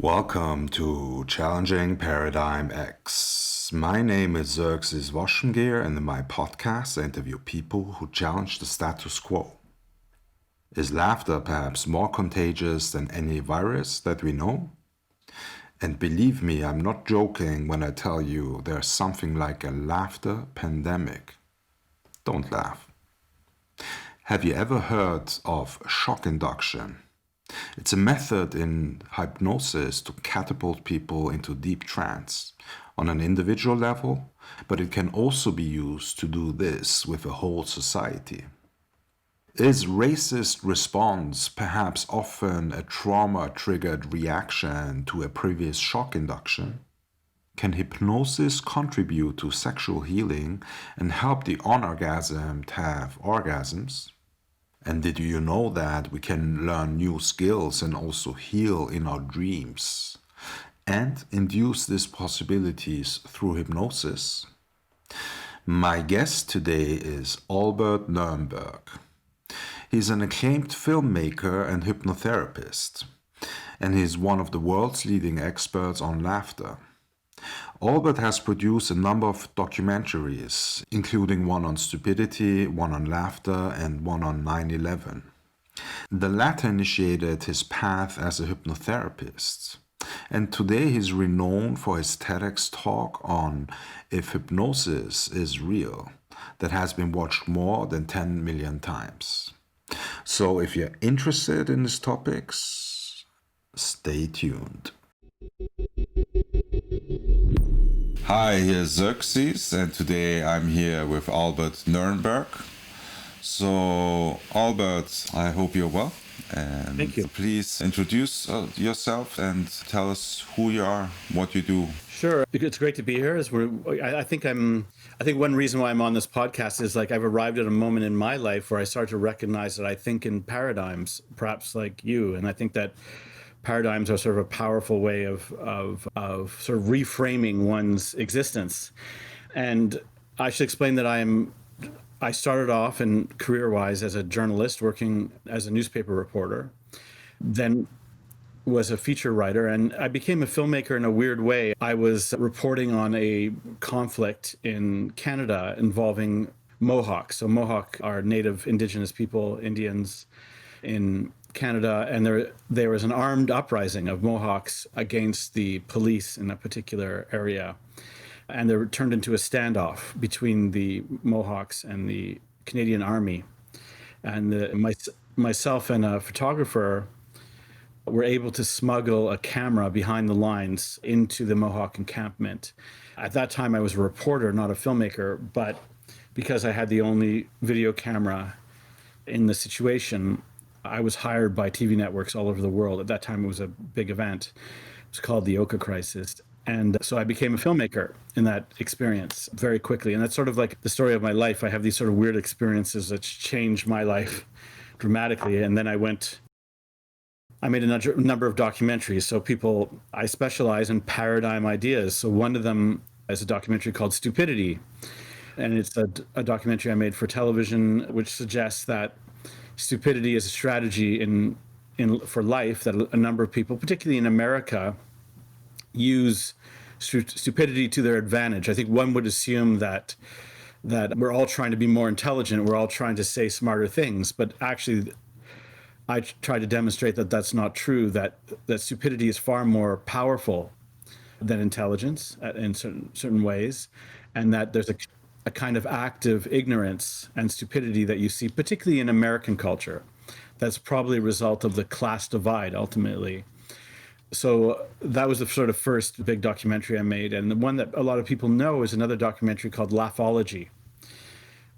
Welcome to Challenging ParadigmX. My name is Xerxes Voshmgir, and in my podcast I interview people who challenge the status quo. Is laughter perhaps more contagious than any virus that we know? And believe me, I'm not joking when I tell you there's something like a laughter pandemic. Don't laugh. Have you ever heard of shock induction? It's a method in hypnosis to catapult people into deep trance on an individual level, but it can also be used to do this with a whole society. Is racist response perhaps often a trauma-triggered reaction to a previous shock induction? Can hypnosis contribute to sexual healing and help the unorgasmed have orgasms? And did you know that we can learn new skills and also heal in our dreams and induce these possibilities through hypnosis? My guest today is Albert Nerenberg. He's an acclaimed filmmaker and hypnotherapist, and he's one of the world's leading experts on laughter. Albert has produced a number of documentaries, including one on stupidity, one on laughter, and one on 9/11. The latter initiated his path as a hypnotherapist, and today he's renowned for his TEDx talk on if hypnosis is real, that has been watched more than 10 million times. So if you're interested in these topics, stay tuned. Hi, here's Xerxes, and today I'm here with Albert Nerenberg. So, Albert, I hope you're well. And thank you. Please introduce yourself and tell us who you are, what you do. Sure, it's great to be here. I think one reason why I'm on this podcast is like I've arrived at a moment in my life where I start to recognize that I think in paradigms, perhaps like you, and I think that paradigms are sort of a powerful way of sort of reframing one's existence. And I should explain that I started off in career-wise as a journalist working as a newspaper reporter, then was a feature writer, and I became a filmmaker in a weird way. I was reporting on a conflict in Canada involving Mohawks. So Mohawk are native indigenous people, Indians in Canada, and there was an armed uprising of Mohawks against the police in a particular area, and they turned into a standoff between the Mohawks and the Canadian Army. And myself and a photographer were able to smuggle a camera behind the lines into the Mohawk encampment. At that time, I was a reporter, not a filmmaker, but because I had the only video camera in the situation, I was hired by TV networks all over the world. At that time, it was a big event. It was called the Oka Crisis. And so I became a filmmaker in that experience very quickly. And that's sort of like the story of my life. I have these sort of weird experiences that changed my life dramatically. And then I made a number of documentaries. So I specialize in paradigm ideas. So one of them is a documentary called Stupidity. And it's a documentary I made for television, which suggests that stupidity is a strategy for life that a number of people, particularly in America, use stupidity to their advantage. I think one would assume that we're all trying to be more intelligent, we're all trying to say smarter things, but actually I try to demonstrate that that's not true, that stupidity is far more powerful than intelligence in certain ways, and that there's a kind of active ignorance and stupidity that you see, particularly in American culture. That's probably a result of the class divide, ultimately. So that was the sort of first big documentary I made. And the one that a lot of people know is another documentary called Laughology,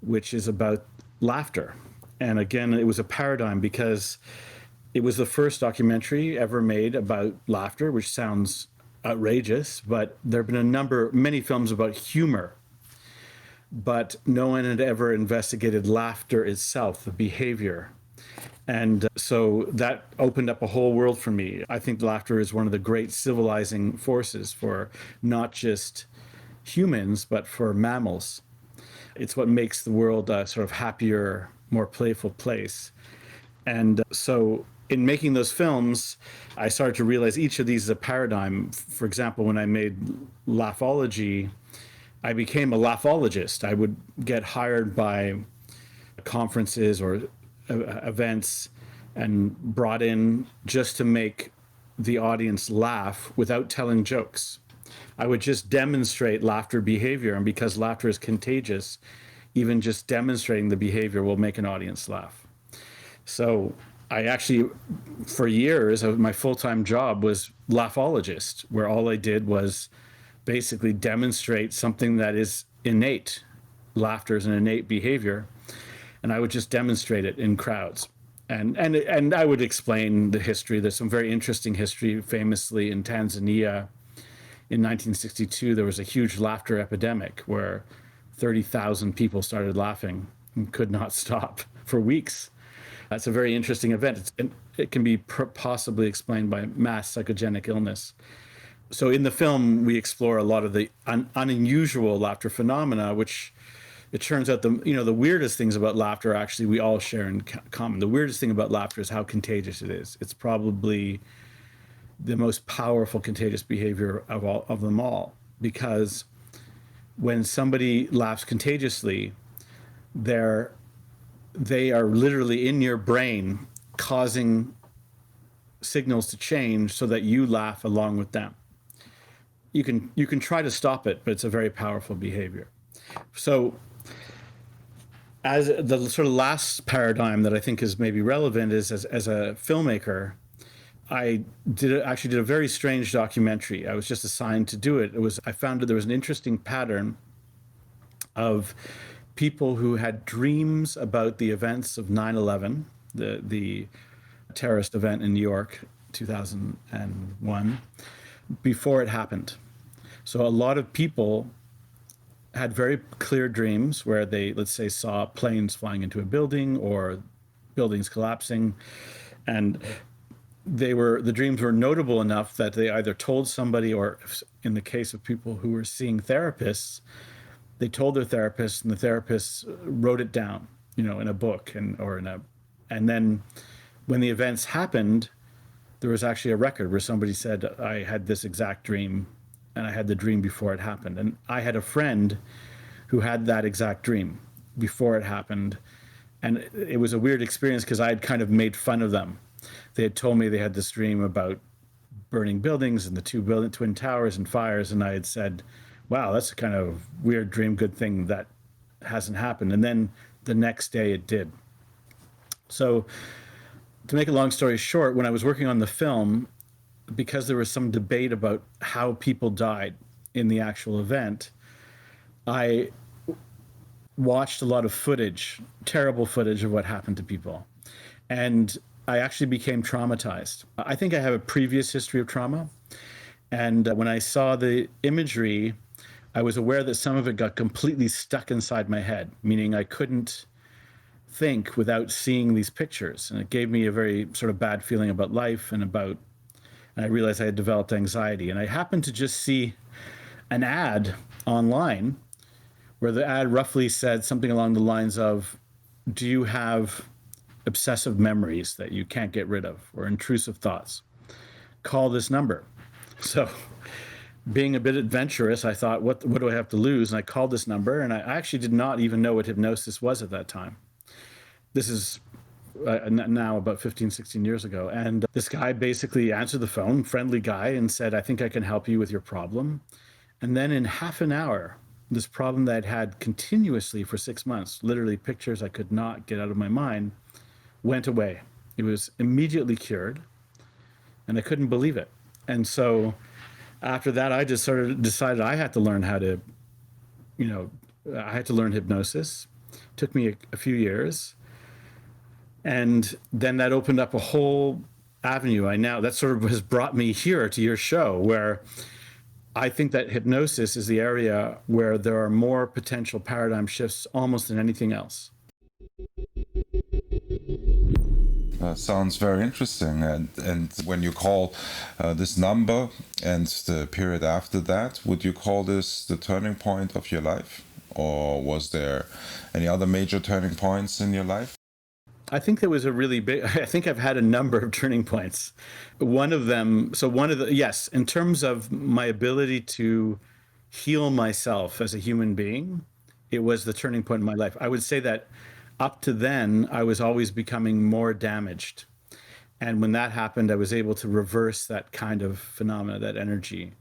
which is about laughter. And again, it was a paradigm because it was the first documentary ever made about laughter, which sounds outrageous, but there have been many films about humor, but no one had ever investigated laughter itself, the behavior. And so that opened up a whole world for me. I think laughter is one of the great civilizing forces for not just humans, but for mammals. It's what makes the world a sort of happier, more playful place. And so in making those films, I started to realize each of these is a paradigm. For example, when I made Laughology, I became a laughologist. I would get hired by conferences or events and brought in just to make the audience laugh without telling jokes. I would just demonstrate laughter behavior, and because laughter is contagious, even just demonstrating the behavior will make an audience laugh. So I actually, for years, my full-time job was laughologist, where all I did was basically demonstrate something that is innate. Laughter is an innate behavior, and I would just demonstrate it in crowds. And I would explain the history. There's some very interesting history. Famously, in Tanzania, in 1962, there was a huge laughter epidemic where 30,000 people started laughing and could not stop for weeks. That's a very interesting event. It can be possibly explained by mass psychogenic illness. So in the film, we explore a lot of the unusual laughter phenomena, which it turns out the weirdest things about laughter actually we all share in common. The weirdest thing about laughter is how contagious it is. It's probably the most powerful contagious behavior of them all, because when somebody laughs contagiously, they are literally in your brain causing signals to change so that you laugh along with them. You can try to stop it, but it's a very powerful behavior. So as the sort of last paradigm that I think is maybe relevant is as a filmmaker, I actually did a very strange documentary. I was just assigned to do it. I found that there was an interesting pattern of people who had dreams about the events of 9/11, the terrorist event in New York, 2001, before it happened. So a lot of people had very clear dreams where they, let's say, saw planes flying into a building or buildings collapsing, and the dreams were notable enough that they either told somebody, or in the case of people who were seeing therapists, they told their therapist, and the therapist wrote it down, in a book and then when the events happened, there was actually a record where somebody said, I had this exact dream, and I had the dream before it happened. And I had a friend who had that exact dream before it happened, and it was a weird experience because I had kind of made fun of them. They had told me they had this dream about burning buildings and the twin towers and fires, and I had said, wow, that's a kind of weird dream, good thing that hasn't happened. And then the next day it did. So to make a long story short, when I was working on the film, because there was some debate about how people died in the actual event, I watched a lot of footage, terrible footage of what happened to people. And I actually became traumatized. I think I have a previous history of trauma. And when I saw the imagery, I was aware that some of it got completely stuck inside my head, meaning I couldn't think without seeing these pictures. And it gave me a very sort of bad feeling about life and I realized I had developed anxiety. And I happened to just see an ad online where the ad roughly said something along the lines of, do you have obsessive memories that you can't get rid of, or intrusive thoughts? Call this number. So being a bit adventurous, I thought, what do I have to lose? And I called this number, and I actually did not even know what hypnosis was at that time. This is now about 15, 16 years ago. And this guy basically answered the phone, friendly guy, and said, I think I can help you with your problem. And then in half an hour, this problem that I'd had continuously for 6 months, literally pictures I could not get out of my mind, went away. It was immediately cured, and I couldn't believe it. And so after that, I just sort of decided I had to learn how to, I had to learn hypnosis. It took me a few years. And then that opened up a whole avenue. That sort of has brought me here to your show, where I think that hypnosis is the area where there are more potential paradigm shifts almost than anything else. Sounds very interesting. And when you call this number and the period after that, would you call this the turning point of your life? Or was there any other major turning points in your life? I think there was a really big, I think I've had a number of turning points. One of them, yes, in terms of my ability to heal myself as a human being, it was the turning point in my life. I would say that up to then, I was always becoming more damaged. And when that happened, I was able to reverse that kind of phenomena, that energy.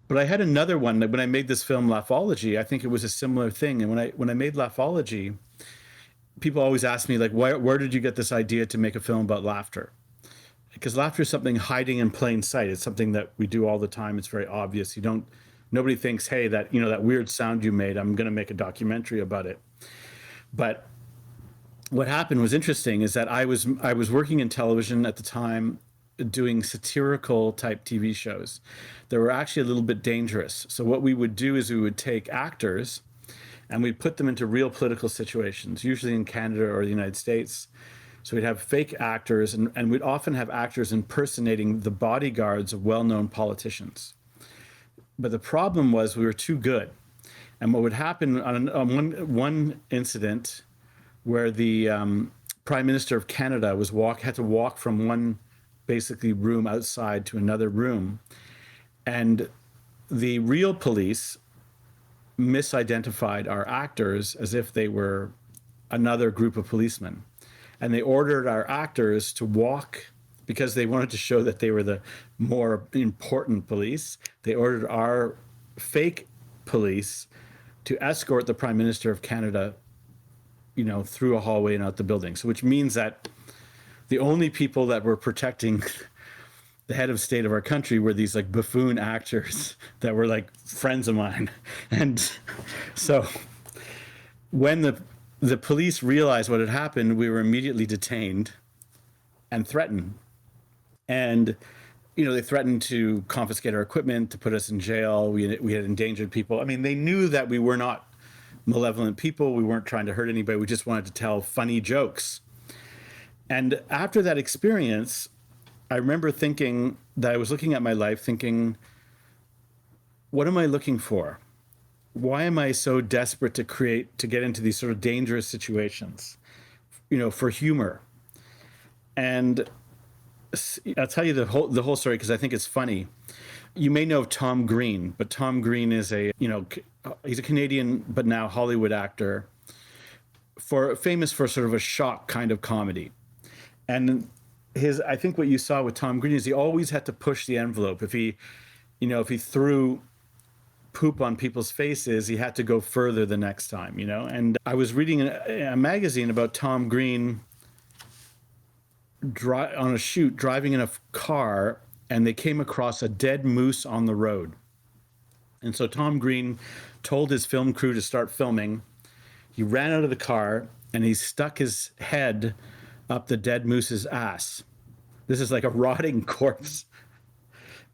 But I had another one that when I made this film, Laughology, I think it was a similar thing. And when I made Laughology, people always ask me, like, where did you get this idea to make a film about laughter? Because laughter is something hiding in plain sight. It's something that we do all the time. It's very obvious. Nobody thinks, hey, that weird sound you made, I'm going to make a documentary about it. But what happened was interesting is that I was working in television at the time, doing satirical type TV shows that were actually a little bit dangerous. So what we would do is we would take actors and we'd put them into real political situations, usually in Canada or the United States. So we'd have fake actors, and we'd often have actors impersonating the bodyguards of well-known politicians. But the problem was we were too good. And what would happen on one incident where the Prime Minister of Canada had to walk from one basically room outside to another room, and the real police misidentified our actors as if they were another group of policemen. And they ordered our actors to walk, because they wanted to show that they were the more important police. They ordered our fake police to escort the Prime Minister of Canada, through a hallway and out the building. So which means that the only people that were protecting the head of state of our country were these like buffoon actors that were like friends of mine. And so when the police realized what had happened, we were immediately detained and threatened. And, they threatened to confiscate our equipment, to put us in jail. We had endangered people. I mean, they knew that we were not malevolent people. We weren't trying to hurt anybody. We just wanted to tell funny jokes. And after that experience, I remember thinking that I was looking at my life thinking, what am I looking for? Why am I so desperate to get into these sort of dangerous situations, for humor? And I'll tell you the whole story because I think it's funny. You may know of Tom Green, but Tom Green is he's a Canadian, but now Hollywood actor, famous for sort of a shock kind of comedy. And I think what you saw with Tom Green is he always had to push the envelope. If he threw poop on people's faces, he had to go further the next time, And I was reading a magazine about Tom Green on a shoot, driving in a car, and they came across a dead moose on the road. And so Tom Green told his film crew to start filming. He ran out of the car and he stuck his head up the dead moose's ass. This is like a rotting corpse.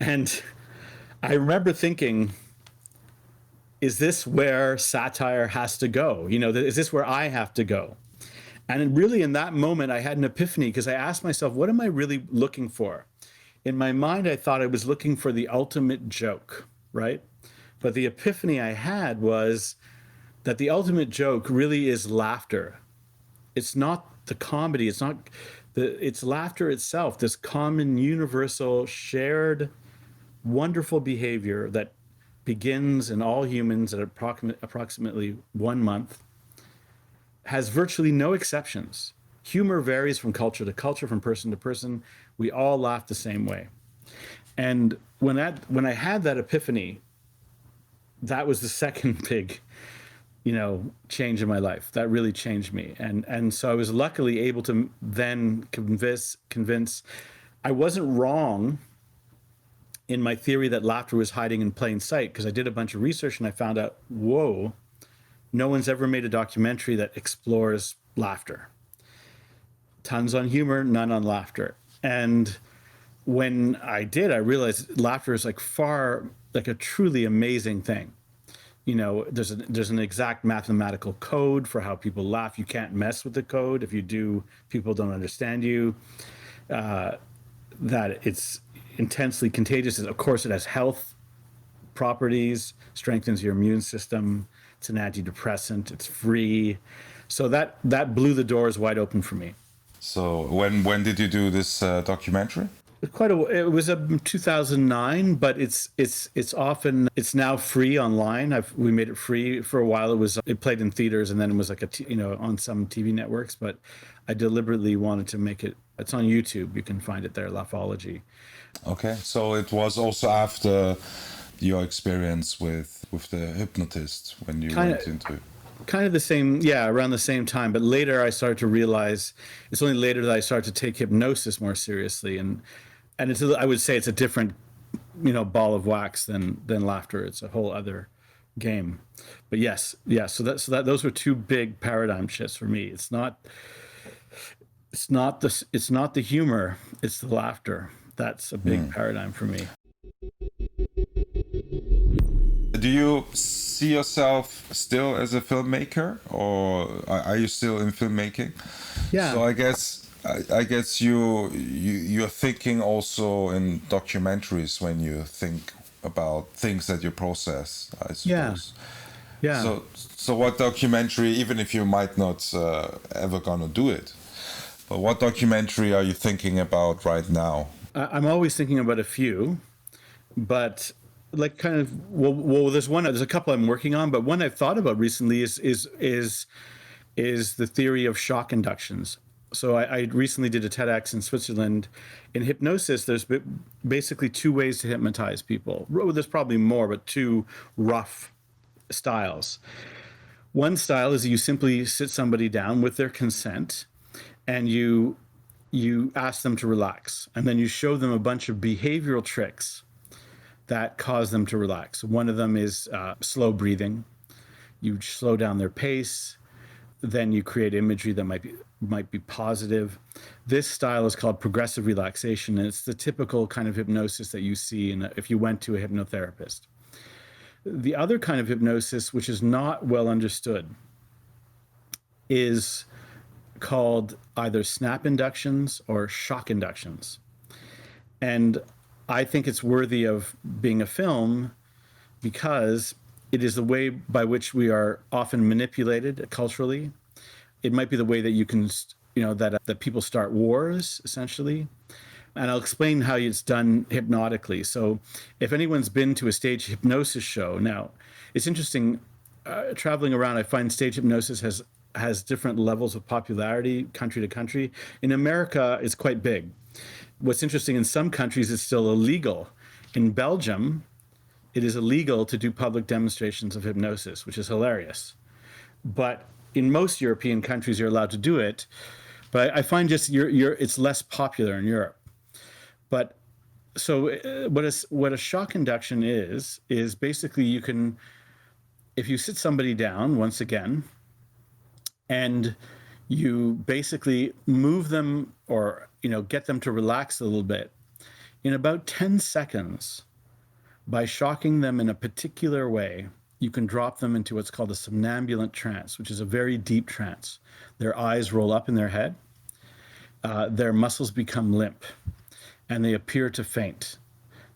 And I remember thinking, is this where satire has to go? Is this where I have to go? And really in that moment, I had an epiphany because I asked myself, what am I really looking for? In my mind, I thought I was looking for the ultimate joke, right? But the epiphany I had was that the ultimate joke really is laughter. It's not the comedy. It's laughter itself, this common, universal, shared, wonderful behavior that begins in all humans at approximately 1 month, has virtually no exceptions. Humor varies from culture to culture, from person to person. We all laugh the same way. And when I had that epiphany, that was the second big, change in my life. That really changed me. And so I was luckily able to then convince I wasn't wrong in my theory that laughter was hiding in plain sight, because I did a bunch of research and I found out, whoa, no one's ever made a documentary that explores laughter. Tons on humor, none on laughter. And when I did, I realized laughter is like a truly amazing thing. There's an exact mathematical code for how people laugh. You can't mess with the code. If you do, people don't understand you. That it's intensely contagious. Of course, it has health properties, strengthens your immune system. It's an antidepressant. It's free. So that blew the doors wide open for me. So when did you do this documentary? It was 2009, but it's now free online. We made it free for a while. It played in theaters, and then it was like on some TV networks. But I deliberately wanted to make it. It's on YouTube. You can find it there, Laughology. Okay, so it was also after your experience with the hypnotist when you went into. Kind of the same, yeah, around the same time. But later, I started to realize it's only later that I started to take hypnosis more seriously, and I would say it's a different, ball of wax than laughter. It's a whole other game. But yes, yeah. So that those were two big paradigm shifts for me. It's not the humor. It's the laughter. That's a big paradigm for me. Do you see yourself still as a filmmaker, or are you still in filmmaking? Yeah. So I guess you're thinking also in documentaries when you think about things that you process, I suppose. Yeah. So what documentary, even if you might not ever gonna do it, but what documentary are you thinking about right now? I'm always thinking about a few, but like kind of there's a couple I'm working on, but one I've thought about recently is the theory of shock inductions. So I recently did a TEDx in Switzerland. In hypnosis, there's basically two ways to hypnotize people. There's probably more, but two rough styles. One style is you simply sit somebody down with their consent, and you ask them to relax, and then you show them a bunch of behavioral tricks that cause them to relax. One of them is slow breathing. You slow down their pace. Then you create imagery that might be positive. This style is called progressive relaxation, and it's the typical kind of hypnosis that you see if you went to a hypnotherapist. The other kind of hypnosis, which is not well understood, is called either snap inductions or shock inductions. And I think it's worthy of being a film because it is the way by which we are often manipulated culturally. It might be the way that you can, that people start wars, essentially. And I'll explain how it's done hypnotically. So if anyone's been to a stage hypnosis show, now it's interesting, traveling around, I find stage hypnosis has different levels of popularity country to country. In America, it's quite big. What's interesting, in some countries, it's still illegal. In Belgium, it is illegal to do public demonstrations of hypnosis, which is hilarious. But in most European countries, you're allowed to do it. But I find it's less popular in Europe. But so what a shock induction is basically if you sit somebody down, once again, and you basically move them or get them to relax a little bit in about 10 seconds by shocking them in a particular way, you can drop them into what's called a somnambulant trance, which is a very deep trance. Their eyes roll up in their head, their muscles become limp, and they appear to faint.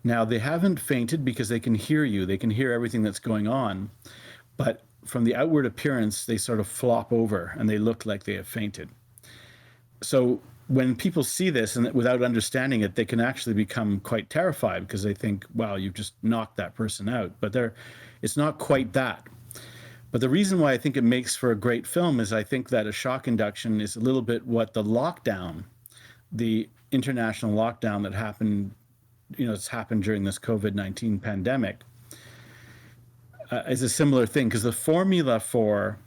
Now, they haven't fainted because they can hear you. They can hear everything that's going on, but from the outward appearance, they sort of flop over and they look like they have fainted. So when people see this and without understanding it, they can actually become quite terrified because they think, wow, you've just knocked that person out. But it's not quite that. But the reason why I think it makes for a great film is I think that a shock induction is a little bit what the lockdown, the international lockdown that happened, it's happened during this COVID-19 pandemic, is a similar thing, because the formula for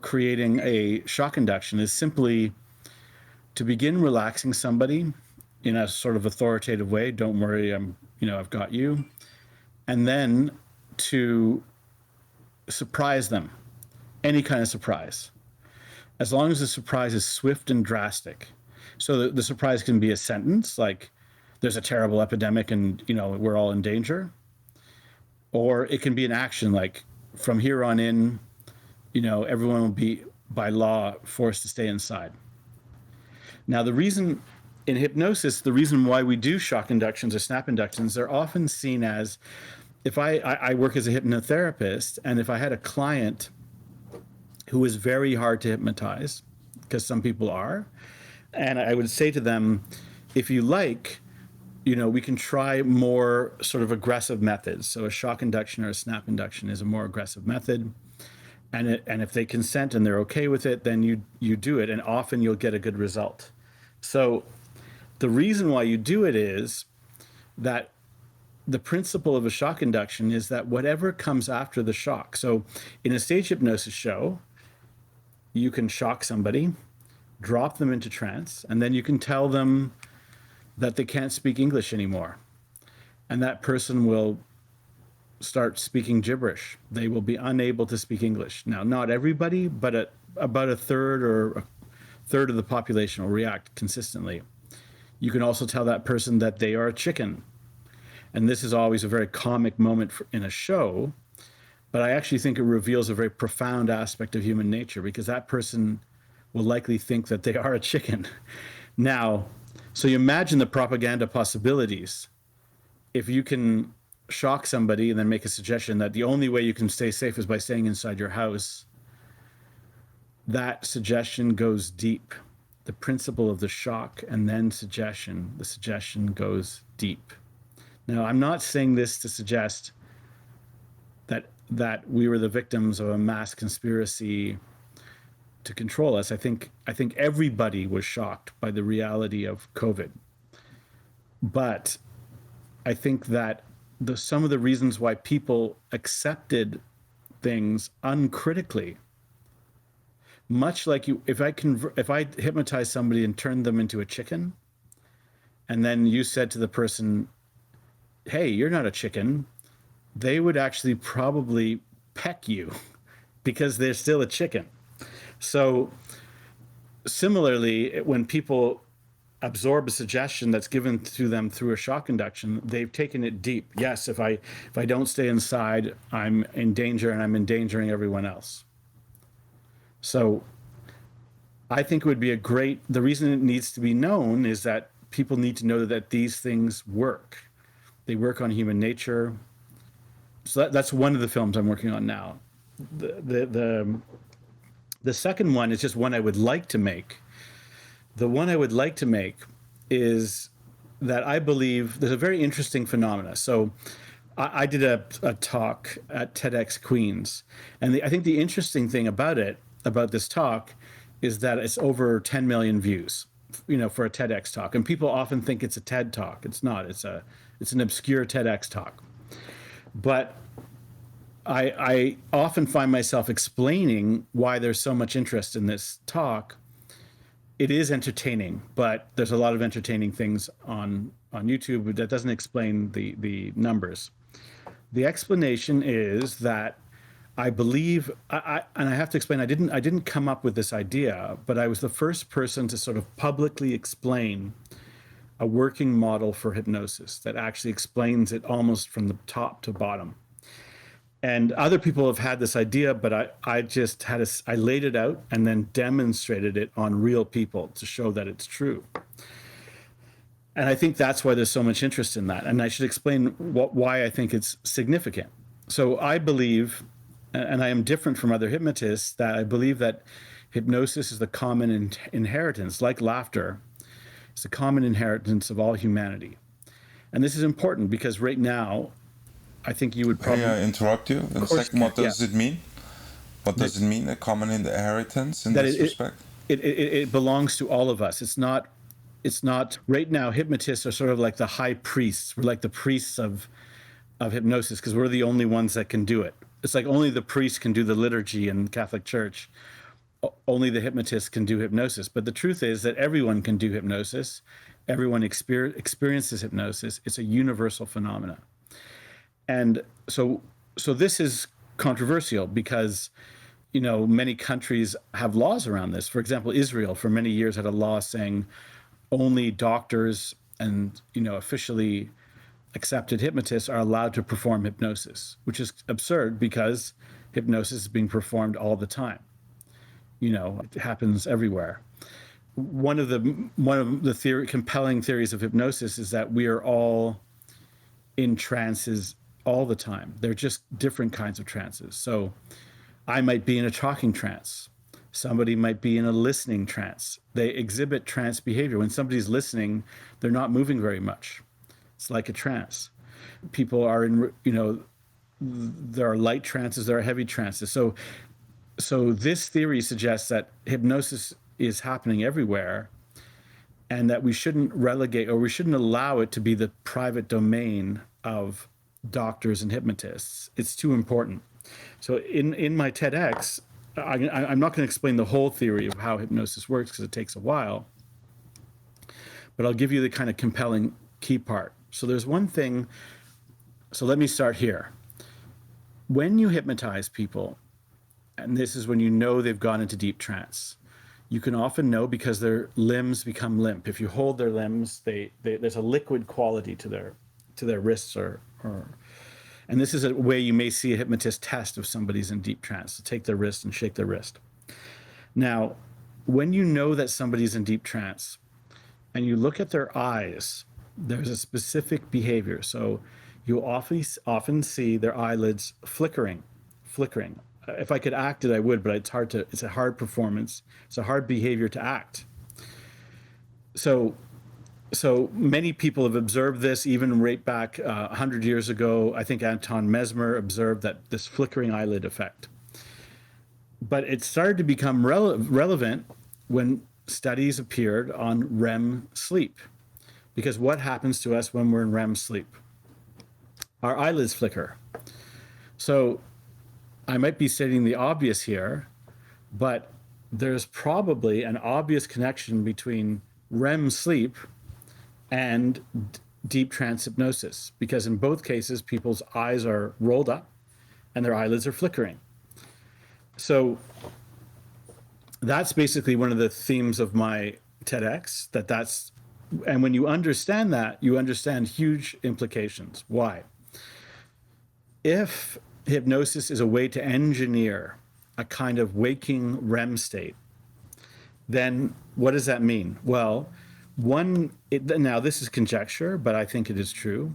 creating a shock induction is simply to begin relaxing somebody in a sort of authoritative way. Don't worry, I've got you. And then to surprise them, any kind of surprise, as long as the surprise is swift and drastic. So the surprise can be a sentence like, there's a terrible epidemic and we're all in danger. Or it can be an action like, from here on in, everyone will be by law forced to stay inside. Now, the reason in hypnosis, the reason why we do shock inductions or snap inductions, they're often seen as, if I work as a hypnotherapist, and if I had a client who was very hard to hypnotize, because some people are. And I would say to them, if you like, we can try more sort of aggressive methods. So a shock induction or a snap induction is a more aggressive method. And if they consent and they're okay with it, then you do it, and often you'll get a good result. So the reason why you do it is that the principle of a shock induction is that whatever comes after the shock. So in a stage hypnosis show, you can shock somebody, drop them into trance, and then you can tell them that they can't speak English anymore. And that person will start speaking gibberish. They will be unable to speak English. Now, not everybody, but about a third of the population will react consistently. You can also tell that person that they are a chicken. And this is always a very comic moment in a show, but I actually think it reveals a very profound aspect of human nature, because that person will likely think that they are a chicken. Now, so you imagine the propaganda possibilities. If you can shock somebody and then make a suggestion that the only way you can stay safe is by staying inside your house, that suggestion goes deep. The principle of the shock and then suggestion, the suggestion goes deep. Now, I'm not saying this to suggest that we were the victims of a mass conspiracy to control us. I think everybody was shocked by the reality of COVID. But I think that some of the reasons why people accepted things uncritically, much like if I hypnotize somebody and turned them into a chicken, and then you said to the person, hey, you're not a chicken, they would actually probably peck you because they're still a chicken. So similarly, when people absorb a suggestion that's given to them through a shock induction, they've taken it deep. Yes, if I don't stay inside, I'm in danger, and I'm endangering everyone else. So I think it would be the reason it needs to be known is that people need to know that these things work. They work on human nature. So that's one of the films I'm working on now. The second one is just one I would like to make. The one I would like to make is that I believe there's a very interesting phenomena. So I did a talk at TEDx Queens, and I think the interesting thing about this talk, is that it's over 10 million views, for a TEDx talk. And people often think it's a TED talk. It's not. It's an obscure TEDx talk. But I often find myself explaining why there's so much interest in this talk. It is entertaining, but there's a lot of entertaining things on YouTube that doesn't explain the numbers. The explanation is that I believe, and I have to explain, I didn't come up with this idea, but I was the first person to sort of publicly explain a working model for hypnosis that actually explains it almost from the top to bottom. And other people have had this idea, but I just I laid it out and then demonstrated it on real people to show that it's true. And I think that's why there's so much interest in that. And I should explain why I think it's significant. So I believe, and I am different from other hypnotists, that I believe that hypnosis is the common inheritance, like laughter. It's the common inheritance of all humanity. And this is important because right now, I think you would probably... May I interrupt you in a second? What does it mean? What does it mean, a common inheritance in this respect? It belongs to all of us. It's not... Right now, hypnotists are sort of like the high priests. We're like the priests of hypnosis because we're the only ones that can do it. It's like only the priest can do the liturgy in Catholic Church. Only the hypnotist can do hypnosis. But the truth is that everyone can do hypnosis. Everyone experiences hypnosis. It's a universal phenomenon. And so this is controversial because, many countries have laws around this. For example, Israel for many years had a law saying only doctors and, officially accepted hypnotists are allowed to perform hypnosis, which is absurd because hypnosis is being performed all the time. It happens everywhere. One of the compelling theories of hypnosis is that we are all in trances all the time. They're just different kinds of trances. So I might be in a talking trance. Somebody might be in a listening trance. They exhibit trance behavior. When somebody's listening, they're not moving very much. It's like a trance. People are in, there are light trances, there are heavy trances. So this theory suggests that hypnosis is happening everywhere, and that we shouldn't relegate, or we shouldn't allow it to be the private domain of doctors and hypnotists. It's too important. So in my TEDx, I'm not going to explain the whole theory of how hypnosis works because it takes a while, but I'll give you the kind of compelling key part. So there's one thing, so let me start here. When you hypnotize people, and this is when you know they've gone into deep trance, you can often know because their limbs become limp. If you hold their limbs, there's a liquid quality to their wrists, and this is a way you may see a hypnotist test if somebody's in deep trance. So take their wrist and shake their wrist. Now, when you know that somebody's in deep trance and you look at their eyes, there's a specific behavior. So you'll often see their eyelids flickering. If I could act it, I would, but it's a hard performance. It's a hard behavior to act. So many people have observed this, even right back 100 years ago. I think Anton Mesmer observed that this flickering eyelid effect. But it started to become relevant when studies appeared on REM sleep. Because what happens to us when we're in REM sleep? Our eyelids flicker. So I might be stating the obvious here, but there's probably an obvious connection between REM sleep and deep trance hypnosis, because in both cases, people's eyes are rolled up and their eyelids are flickering. So that's basically one of the themes of my TEDx, and when you understand that, you understand huge implications. Why? If hypnosis is a way to engineer a kind of waking REM state, then what does that mean? Well, now this is conjecture, but I think it is true.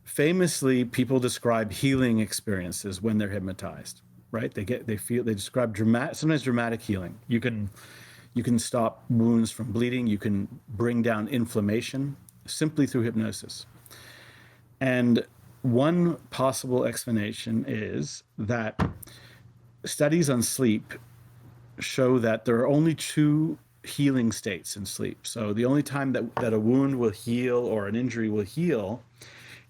Famously, people describe healing experiences when they're hypnotized, right? They describe sometimes dramatic healing. You can stop wounds from bleeding. You can bring down inflammation simply through hypnosis. And one possible explanation is that studies on sleep show that there are only two healing states in sleep. So the only time that a wound will heal or an injury will heal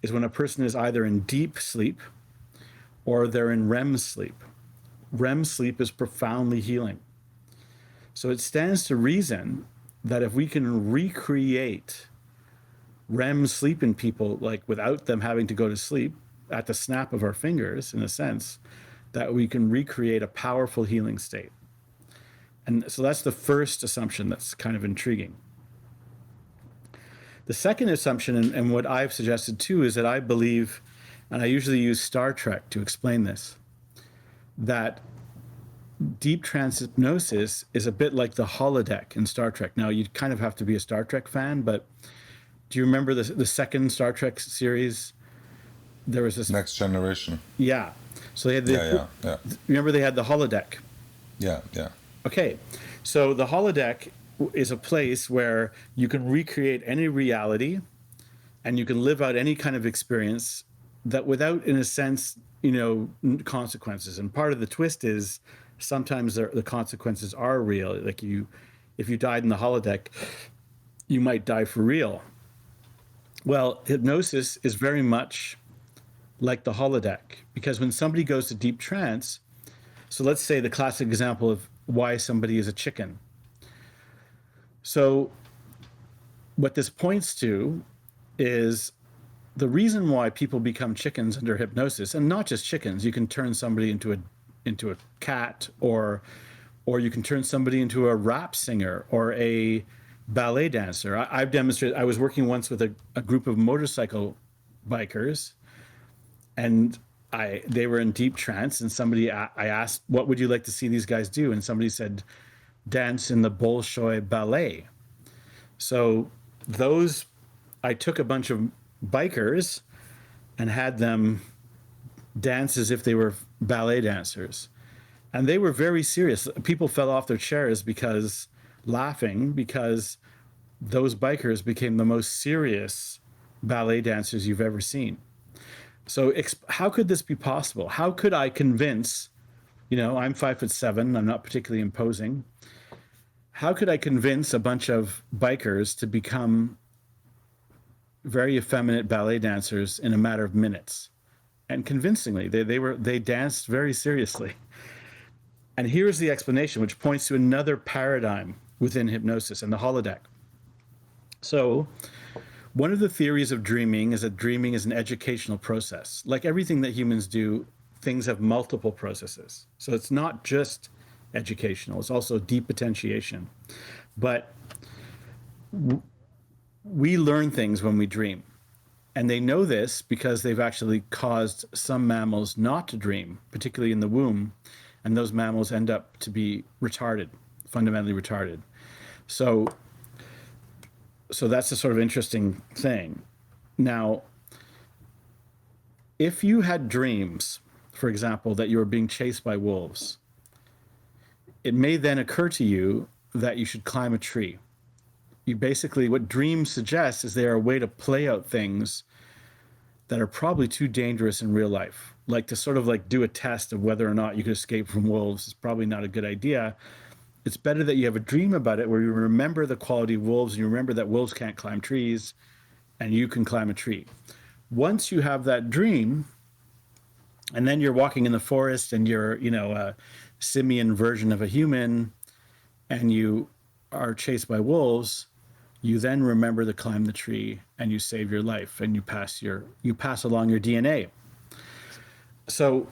is when a person is either in deep sleep or they're in REM sleep. REM sleep is profoundly healing. So it stands to reason that if we can recreate REM sleep in people, like without them having to go to sleep, at the snap of our fingers, in a sense, that we can recreate a powerful healing state. And so that's the first assumption that's kind of intriguing. The second assumption, and what I've suggested too, is that I believe, and I usually use Star Trek to explain this, that deep trance hypnosis is a bit like the holodeck in Star Trek. Now, you kind of have to be a Star Trek fan, but do you remember the second Star Trek series? There was this Next Generation. Yeah. So they had Yeah. Remember they had the holodeck. Yeah. Okay, so the holodeck is a place where you can recreate any reality and you can live out any kind of experience that without, in a sense, consequences. And part of the twist is sometimes the consequences are real. Like if you died in the holodeck, you might die for real. Well, hypnosis is very much like the holodeck, because when somebody goes to deep trance, so let's say the classic example of why somebody is a chicken. So what this points to is the reason why people become chickens under hypnosis, and not just chickens. You can turn somebody into a cat, or you can turn somebody into a rap singer or a ballet dancer. I've demonstrated. I was working once with a group of motorcycle bikers, and they were in deep trance, and I asked, what would you like to see these guys do? And somebody said, dance in the Bolshoi ballet. So I took a bunch of bikers and had them dance as if they were ballet dancers. And they were very serious. People fell off their chairs laughing because those bikers became the most serious ballet dancers you've ever seen. So how could this be possible? How could I convince, I'm 5'7", I'm not particularly imposing. How could I convince a bunch of bikers to become very effeminate ballet dancers in a matter of minutes? And convincingly, they danced very seriously. And here's the explanation, which points to another paradigm within hypnosis and the holodeck. So one of the theories of dreaming is that dreaming is an educational process. Like everything that humans do, things have multiple processes. So it's not just educational, it's also depotentiation. But we learn things when we dream. And they know this because they've actually caused some mammals not to dream, particularly in the womb. And those mammals end up to be retarded, fundamentally retarded. So that's a sort of interesting thing. Now, if you had dreams, for example, that you were being chased by wolves, it may then occur to you that you should climb a tree. What dreams suggest is they are a way to play out things that are probably too dangerous in real life. Like to sort of like do a test of whether or not you could escape from wolves is probably not a good idea. It's better that you have a dream about it where you remember the quality of wolves and you remember that wolves can't climb trees and you can climb a tree. Once you have that dream, and then you're walking in the forest and you're, a simian version of a human and you are chased by wolves, you then remember to climb the tree and you save your life and you pass along your DNA. So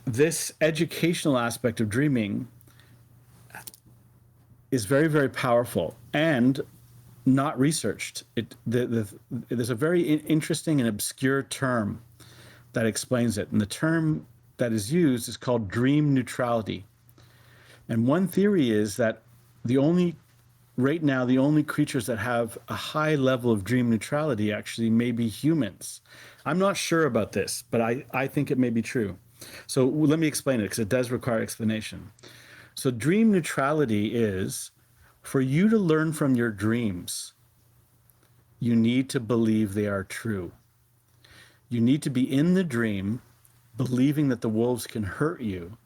this educational aspect of dreaming is very, very powerful and not researched. There's a very interesting and obscure term that explains it. And the term that is used is called dream neutrality. And one theory is that right now, the only creatures that have a high level of dream neutrality actually may be humans. I'm not sure about this, but I think it may be true. So let me explain it because it does require explanation. So dream neutrality is, for you to learn from your dreams, you need to believe they are true. You need to be in the dream believing that the wolves can hurt you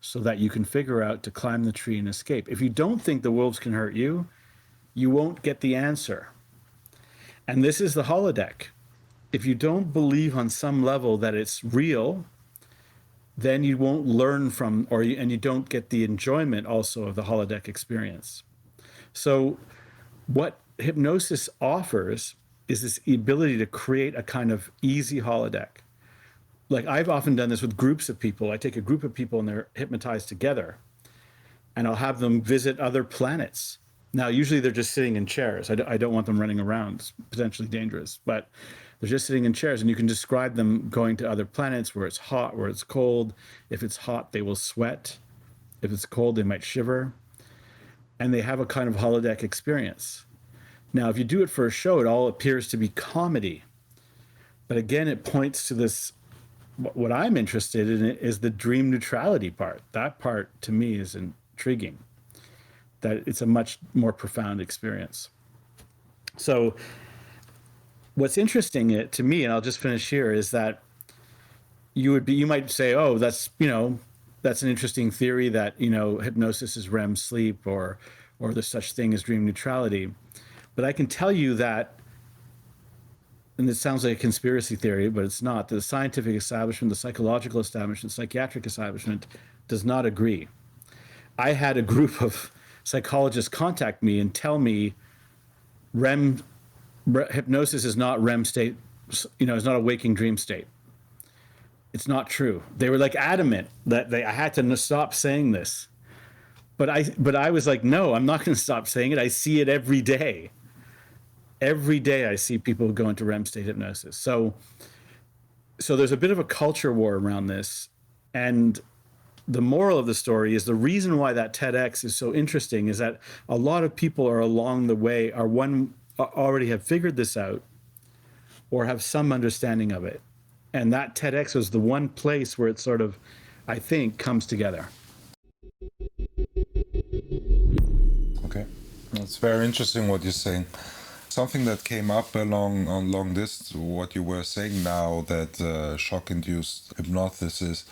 so that you can figure out to climb the tree and escape. If you don't think the wolves can hurt you, you won't get the answer. And this is the holodeck. If you don't believe on some level that it's real, then you won't learn from, and you don't get the enjoyment also of the holodeck experience. So what hypnosis offers is this ability to create a kind of easy holodeck. Like I've often done this with groups of people. I take a group of people and they're hypnotized together and I'll have them visit other planets. Now, usually they're just sitting in chairs. I don't want them running around. It's potentially dangerous, but they're just sitting in chairs and you can describe them going to other planets where it's hot, where it's cold. If it's hot, they will sweat. If it's cold, they might shiver. And they have a kind of holodeck experience. Now, if you do it for a show, it all appears to be comedy. But again, it points to this, what I'm interested in is the dream neutrality part. That part to me is intriguing, that it's a much more profound experience. So what's interesting to me, and I'll just finish here, is that you might say, oh, that's an interesting theory that, hypnosis is REM sleep or there's such thing as dream neutrality. But I can tell you that, and it sounds like a conspiracy theory, but it's not. The scientific establishment, the psychological establishment, psychiatric establishment does not agree. I had a group of psychologists contact me and tell me hypnosis is not REM state, is not a waking dream state. It's not true. They were like adamant that I had to stop saying this. But I was like, no, I'm not going to stop saying it. I see it every day. Every day I see people go into REM state hypnosis. So there's a bit of a culture war around this. And the moral of the story is the reason why that TEDx is so interesting is that a lot of people are along the way, already have figured this out or have some understanding of it. And that TEDx was the one place where it sort of, I think, comes together. It's very interesting what you're saying. Something that came up along this, what you were saying now, that shock-induced hypnosis.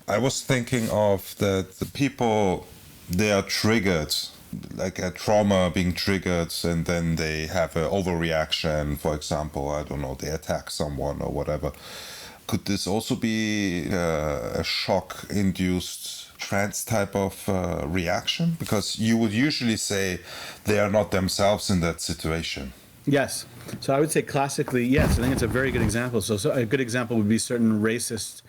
I was thinking of that the people, they are triggered, like a trauma being triggered, and then they have an overreaction. For example, I don't know, they attack someone or whatever. Could this also be a shock-induced trance type of reaction? Because you would usually say they are not themselves in that situation. Yes. So I would say classically, yes. I think it's a very good example. So a good example would be certain racist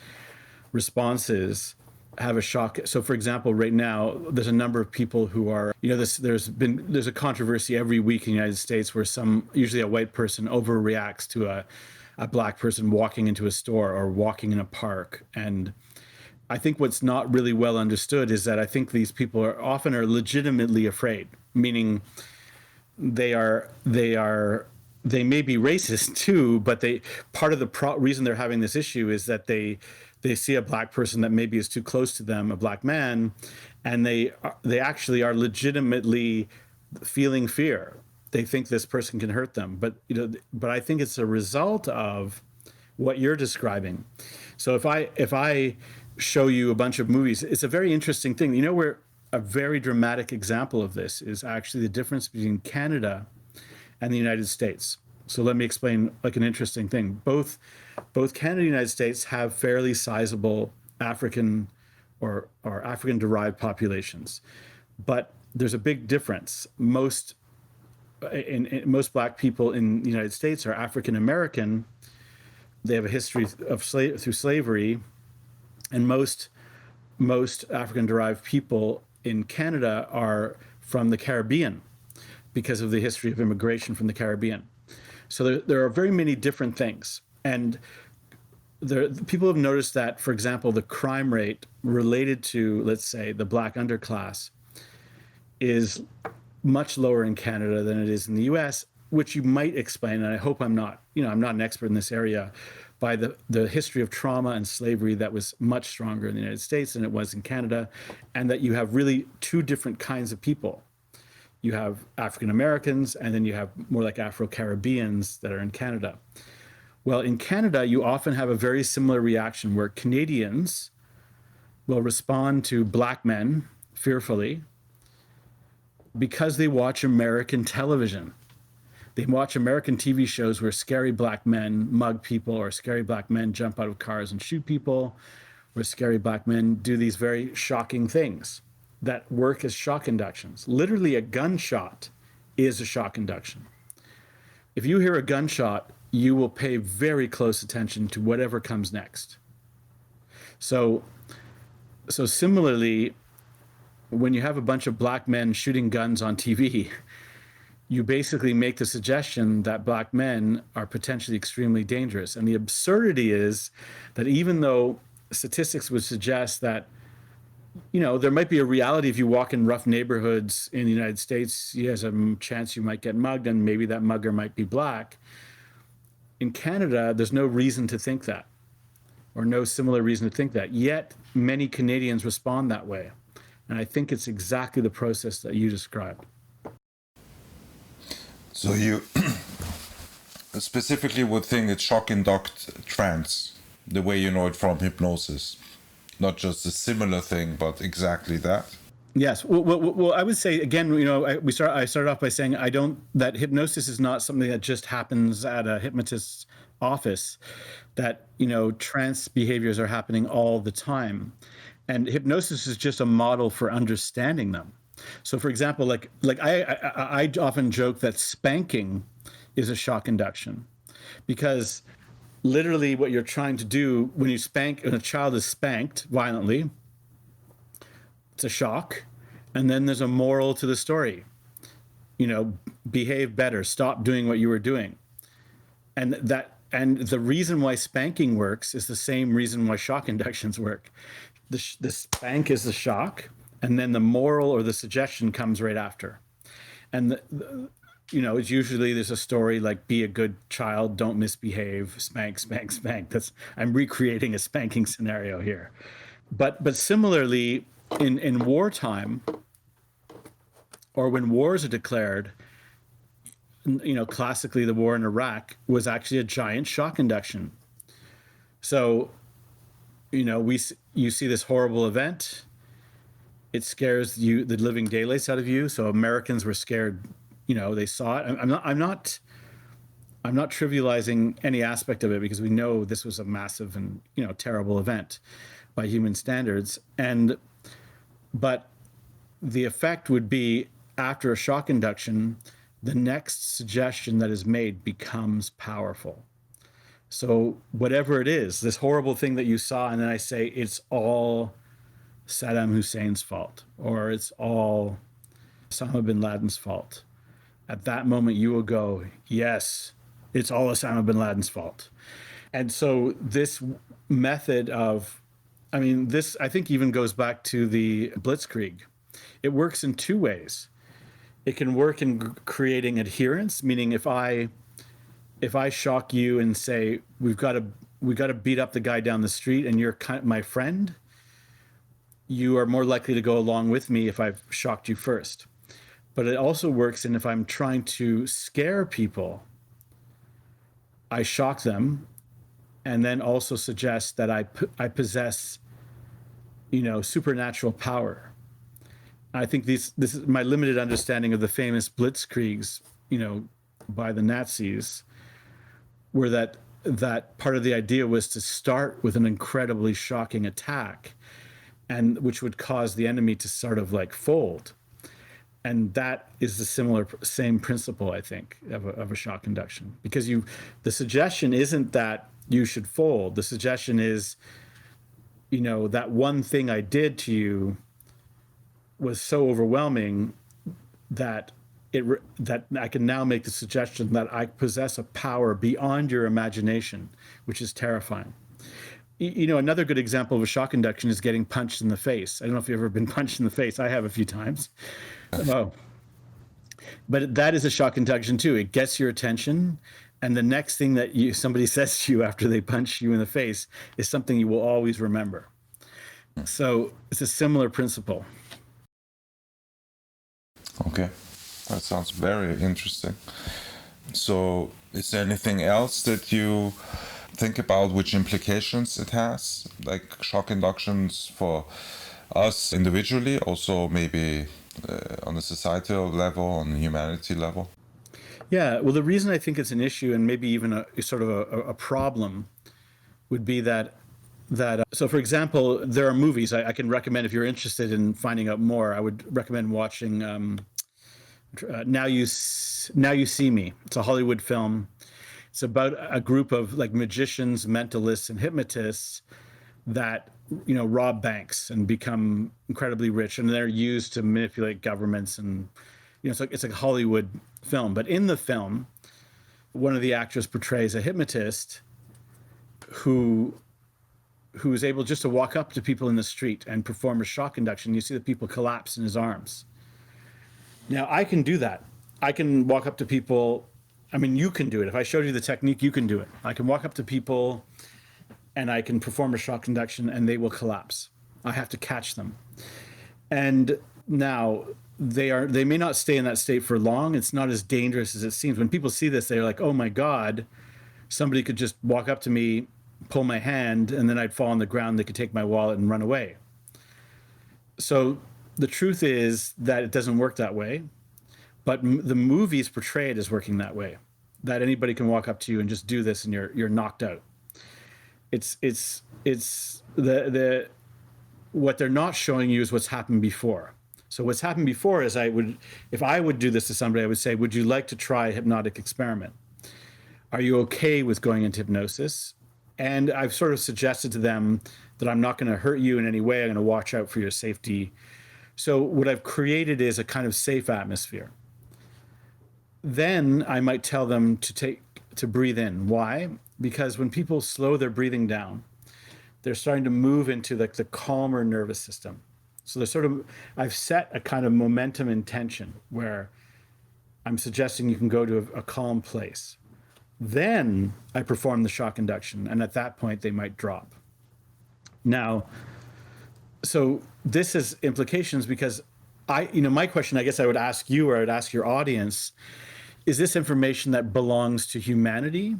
responses have a shock. So for example, right now, there's a number of people who are, there's a controversy every week in the United States where usually a white person overreacts to a black person walking into a store or walking in a park. And I think what's not really well understood is that I think these people are legitimately afraid, meaning they may be racist too, but part of the reason they're having this issue is that they see a black person that maybe is too close to them, a black man, and they actually are legitimately feeling fear. They think this person can hurt them, but I think it's a result of what you're describing. So if I show you a bunch of movies, it's a very interesting thing. You know, where a very dramatic example of this is actually the difference between Canada and the United States. So let me explain like an interesting thing. Both Canada and the United States have fairly sizable African or African-derived populations, but there's a big difference. Most black people in the United States are African American. They have a history of through slavery, and most African-derived people in Canada are from the Caribbean because of the history of immigration from the Caribbean. So there are very many different things. And people have noticed that, for example, the crime rate related to, let's say, the black underclass is much lower in Canada than it is in the US, which you might explain, and I hope I'm not an expert in this area, by the history of trauma and slavery that was much stronger in the United States than it was in Canada, and that you have really two different kinds of people. You have African Americans, and then you have more like Afro-Caribbeans that are in Canada. Well, in Canada, you often have a very similar reaction where Canadians will respond to black men fearfully because they watch American television. They watch American TV shows where scary black men mug people, or scary black men jump out of cars and shoot people, where scary black men do these very shocking things that work as shock inductions. Literally, a gunshot is a shock induction. If you hear a gunshot, you will pay very close attention to whatever comes next. So similarly, when you have a bunch of black men shooting guns on TV, you basically make the suggestion that black men are potentially extremely dangerous. And the absurdity is that even though statistics would suggest that, there might be a reality if you walk in rough neighborhoods in the United States, there's a chance you might get mugged, and maybe that mugger might be black. In Canada, there's no reason to think that, or no similar reason to think that. Yet, many Canadians respond that way. And I think it's exactly the process that you described. So you specifically would think it's shock-induced trance, the way you know it from hypnosis. Not just a similar thing, but exactly that. Yes. Well, I would say, again, I started off by saying that hypnosis is not something that just happens at a hypnotist's office, that, trance behaviors are happening all the time. And hypnosis is just a model for understanding them. So, for example, like I often joke that spanking is a shock induction, because literally what you're trying to do when a child is spanked violently, it's a shock, and then there's a moral to the story. Behave better, stop doing what you were doing, and the reason why spanking works is the same reason why shock inductions work. The spank is the shock, and then the moral or the suggestion comes right after. And it's usually there's a story like, be a good child, don't misbehave, spank, spank, spank. I'm recreating a spanking scenario here. But similarly, in wartime, or when wars are declared, classically the war in Iraq was actually a giant shock induction. So, you see this horrible event, it scares the living daylights out of you. So Americans were scared, they saw it. I'm not trivializing any aspect of it, because we know this was a massive and terrible event by human standards. But the effect would be, after a shock induction, the next suggestion that is made becomes powerful. So whatever it is, this horrible thing that you saw, and then I say it's all Saddam Hussein's fault, or it's all Osama bin Laden's fault. At that moment, you will go, yes, it's all Osama bin Laden's fault. And so this method of, this I think even goes back to the Blitzkrieg. It works in two ways. It can work in creating adherence, meaning if I shock you and say, we got to beat up the guy down the street, and you're my friend, you are more likely to go along with me if I've shocked you first. But it also works in, if I'm trying to scare people, I shock them, and then also suggest that I possess, supernatural power. I think this is my limited understanding of the famous Blitzkriegs, by the Nazis, where that part of the idea was to start with an incredibly shocking attack, and which would cause the enemy to sort of like fold. And that is the same principle, I think, of a shock induction, because the suggestion isn't that you should fold. The suggestion is, that one thing I did to you was so overwhelming that I can now make the suggestion that I possess a power beyond your imagination, which is terrifying. Another good example of a shock induction is getting punched in the face. I don't know if you've ever been punched in the face. I have a few times. Oh. But that is a shock induction too. It gets your attention, and the next thing that somebody says to you after they punch you in the face is something you will always remember. So it's a similar principle. Okay, that sounds very interesting. So is there anything else that you think about, which implications it has, like shock inductions for us individually, also maybe on a societal level, on a humanity level? Yeah, well, the reason I think it's an issue, and maybe even a problem, would be that so for example, there are movies I can recommend if you're interested in finding out more. I would recommend watching Now You See Me. It's a Hollywood film. It's about a group of like magicians, mentalists, and hypnotists that rob banks and become incredibly rich, and they're used to manipulate governments, and it's like a Hollywood film. But in the film, one of the actors portrays a hypnotist who is able just to walk up to people in the street and perform a shock induction. You see the people collapse in his arms. Now, I can do that. I can walk up to people. You can do it. If I showed you the technique, you can do it. I can walk up to people and I can perform a shock induction, and they will collapse. I have to catch them. And now they may not stay in that state for long. It's not as dangerous as it seems. When people see this, they're like, oh my God, somebody could just walk up to me, pull my hand, and then I'd fall on the ground. They could take my wallet and run away. So the truth is that it doesn't work that way, but the movies portray it as working that way, that anybody can walk up to you and just do this and you're knocked out. It's what they're not showing you is what's happened before. So what's happened before is if I would do this to somebody, I would say, would you like to try a hypnotic experiment? Are you okay with going into hypnosis? And I've sort of suggested to them that I'm not going to hurt you in any way. I'm going to watch out for your safety. So what I've created is a kind of safe atmosphere. Then I might tell them to breathe in. Why? Because when people slow their breathing down, they're starting to move into the calmer nervous system. So I've set a kind of momentum and tension where I'm suggesting you can go to a calm place. Then I perform the shock induction, and at that point they might drop. Now, so this has implications because my question, I guess I would ask you, or I would ask your audience, is this information that belongs to humanity,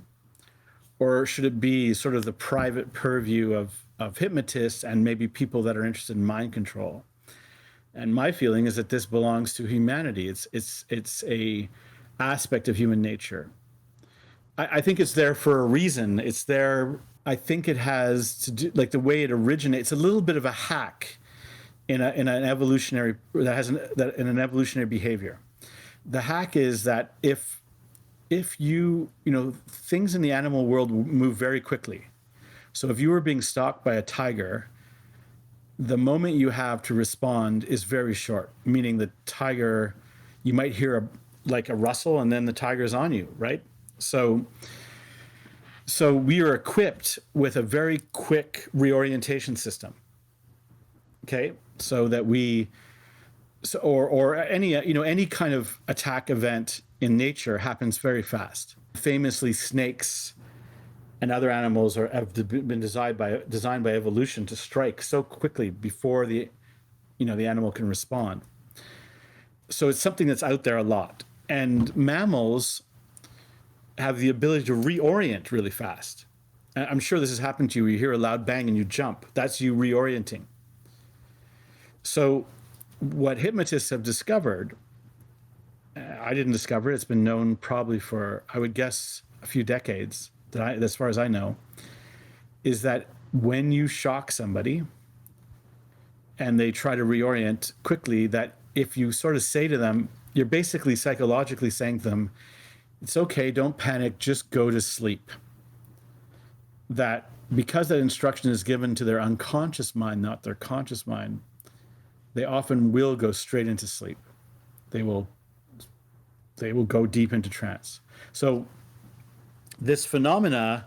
or should it be sort of the private purview of hypnotists and maybe people that are interested in mind control? And my feeling is that this belongs to humanity. It's a aspect of human nature. I think it's there for a reason. It's there. I think it has to do, like, the way it originates. A little bit of a hack in an evolutionary in an evolutionary behavior. The hack is that if things in the animal world move very quickly. So if you were being stalked by a tiger, the moment you have to respond is very short, meaning the tiger, you might hear a rustle and then the tiger's on you, right? So we are equipped with a very quick reorientation system. Okay, so that any kind of attack event in nature happens very fast. Famously, snakes and other animals have been designed by evolution to strike so quickly before the animal can respond. So it's something that's out there a lot. And mammals have the ability to reorient really fast. I'm sure this has happened to you. You hear a loud bang and you jump. That's you reorienting. So what hypnotists have discovered, I didn't discover it, it's been known probably for, I would guess, a few decades, as far as I know, is that when you shock somebody and they try to reorient quickly, that if you sort of say to them, you're basically psychologically saying to them, it's okay, don't panic, just go to sleep. That because that instruction is given to their unconscious mind, not their conscious mind, they often will go straight into sleep. They will go deep into trance. So this phenomena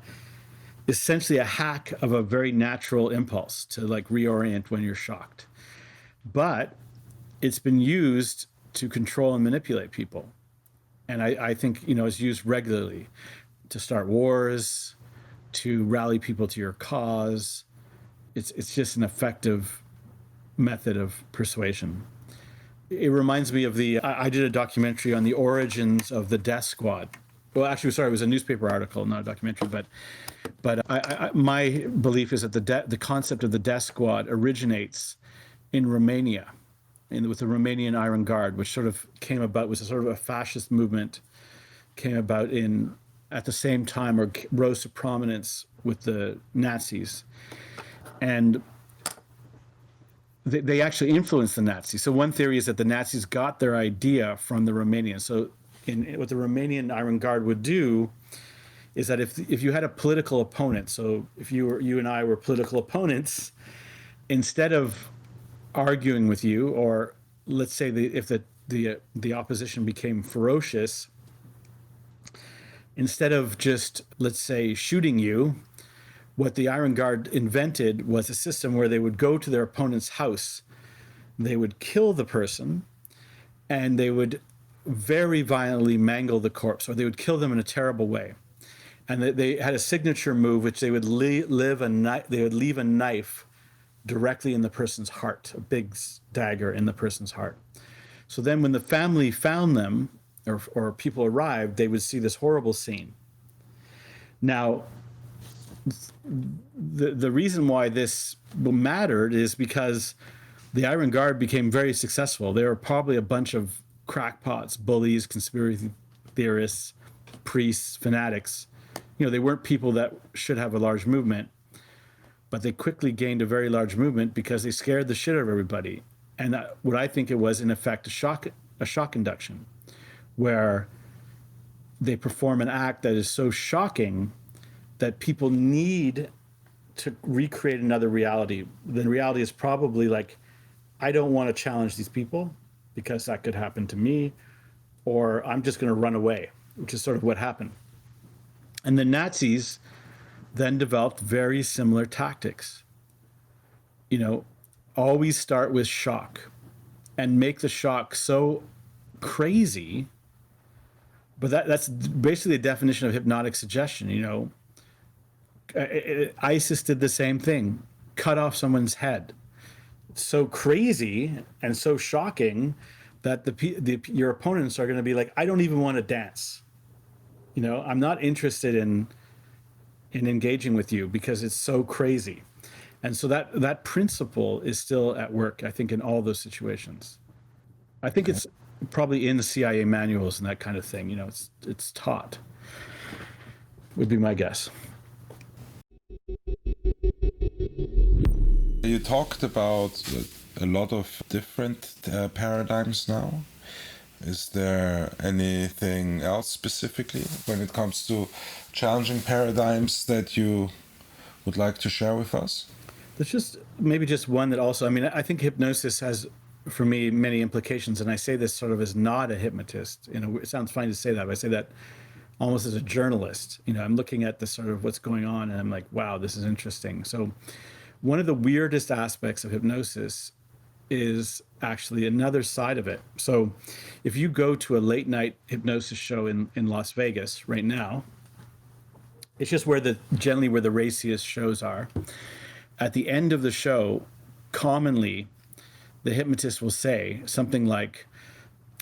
is essentially a hack of a very natural impulse to reorient when you're shocked. But it's been used to control and manipulate people. And I think, it's used regularly to start wars, to rally people to your cause. It's just an effective method of persuasion. It reminds me of I did a documentary on the origins of the death squad. Well, actually, sorry, it was a newspaper article, not a documentary. But my belief is that the concept of the death squad originates in Romania, with the Romanian Iron Guard, which sort of came about, was a sort of a fascist movement, came about at the same time, or rose to prominence with the Nazis. And they actually influenced the Nazis. So one theory is that the Nazis got their idea from the Romanians. So what the Romanian Iron Guard would do is that if you had a political opponent, so if you and I were political opponents, instead of arguing with you, or let's say if the opposition became ferocious, instead of just, let's say, shooting you, what the Iron Guard invented was a system where they would go to their opponent's house, they would kill the person, and they would very violently mangle the corpse, or they would kill them in a terrible way. And they had a signature move, which they would leave a knife directly in the person's heart, a big dagger in the person's heart. So then when the family found them, or people arrived, they would see this horrible scene. Now, the reason why this mattered is because the Iron Guard became very successful. They were probably a bunch of crackpots, bullies, conspiracy theorists, priests, fanatics. They weren't people that should have a large movement, but they quickly gained a very large movement because they scared the shit out of everybody. And what I think it was, in effect, a shock induction, where they perform an act that is so shocking that people need to recreate another reality. The reality is probably I don't want to challenge these people because that could happen to me, or I'm just going to run away, which is sort of what happened. And the Nazis then developed very similar tactics. Always start with shock and make the shock so crazy. But that's basically the definition of hypnotic suggestion. ISIS did the same thing, cut off someone's head. so crazy and so shocking that your opponents are going to be like, I don't even want to dance. You know, I'm not interested in engaging with you because it's so crazy. And so that principle is still at work, I think, in all those situations. I think it's probably in the CIA manuals and that kind of thing. You know, it's taught, would be my guess. You talked about a lot of different paradigms now. Is there anything else specifically when it comes to challenging paradigms that you would like to share with us? There's just maybe just one that also, I mean, I think hypnosis has, for me, many implications. And I say this sort of as not a hypnotist. You know, it sounds funny to say that, but I say that almost as a journalist. You know, I'm looking at the sort of what's going on and I'm like, wow, this is interesting. So one of the weirdest aspects of hypnosis is actually another side of it. So if you go to a late night hypnosis show in Las Vegas right now, it's just generally where the raciest shows are. At the end of the show, commonly, the hypnotist will say something like,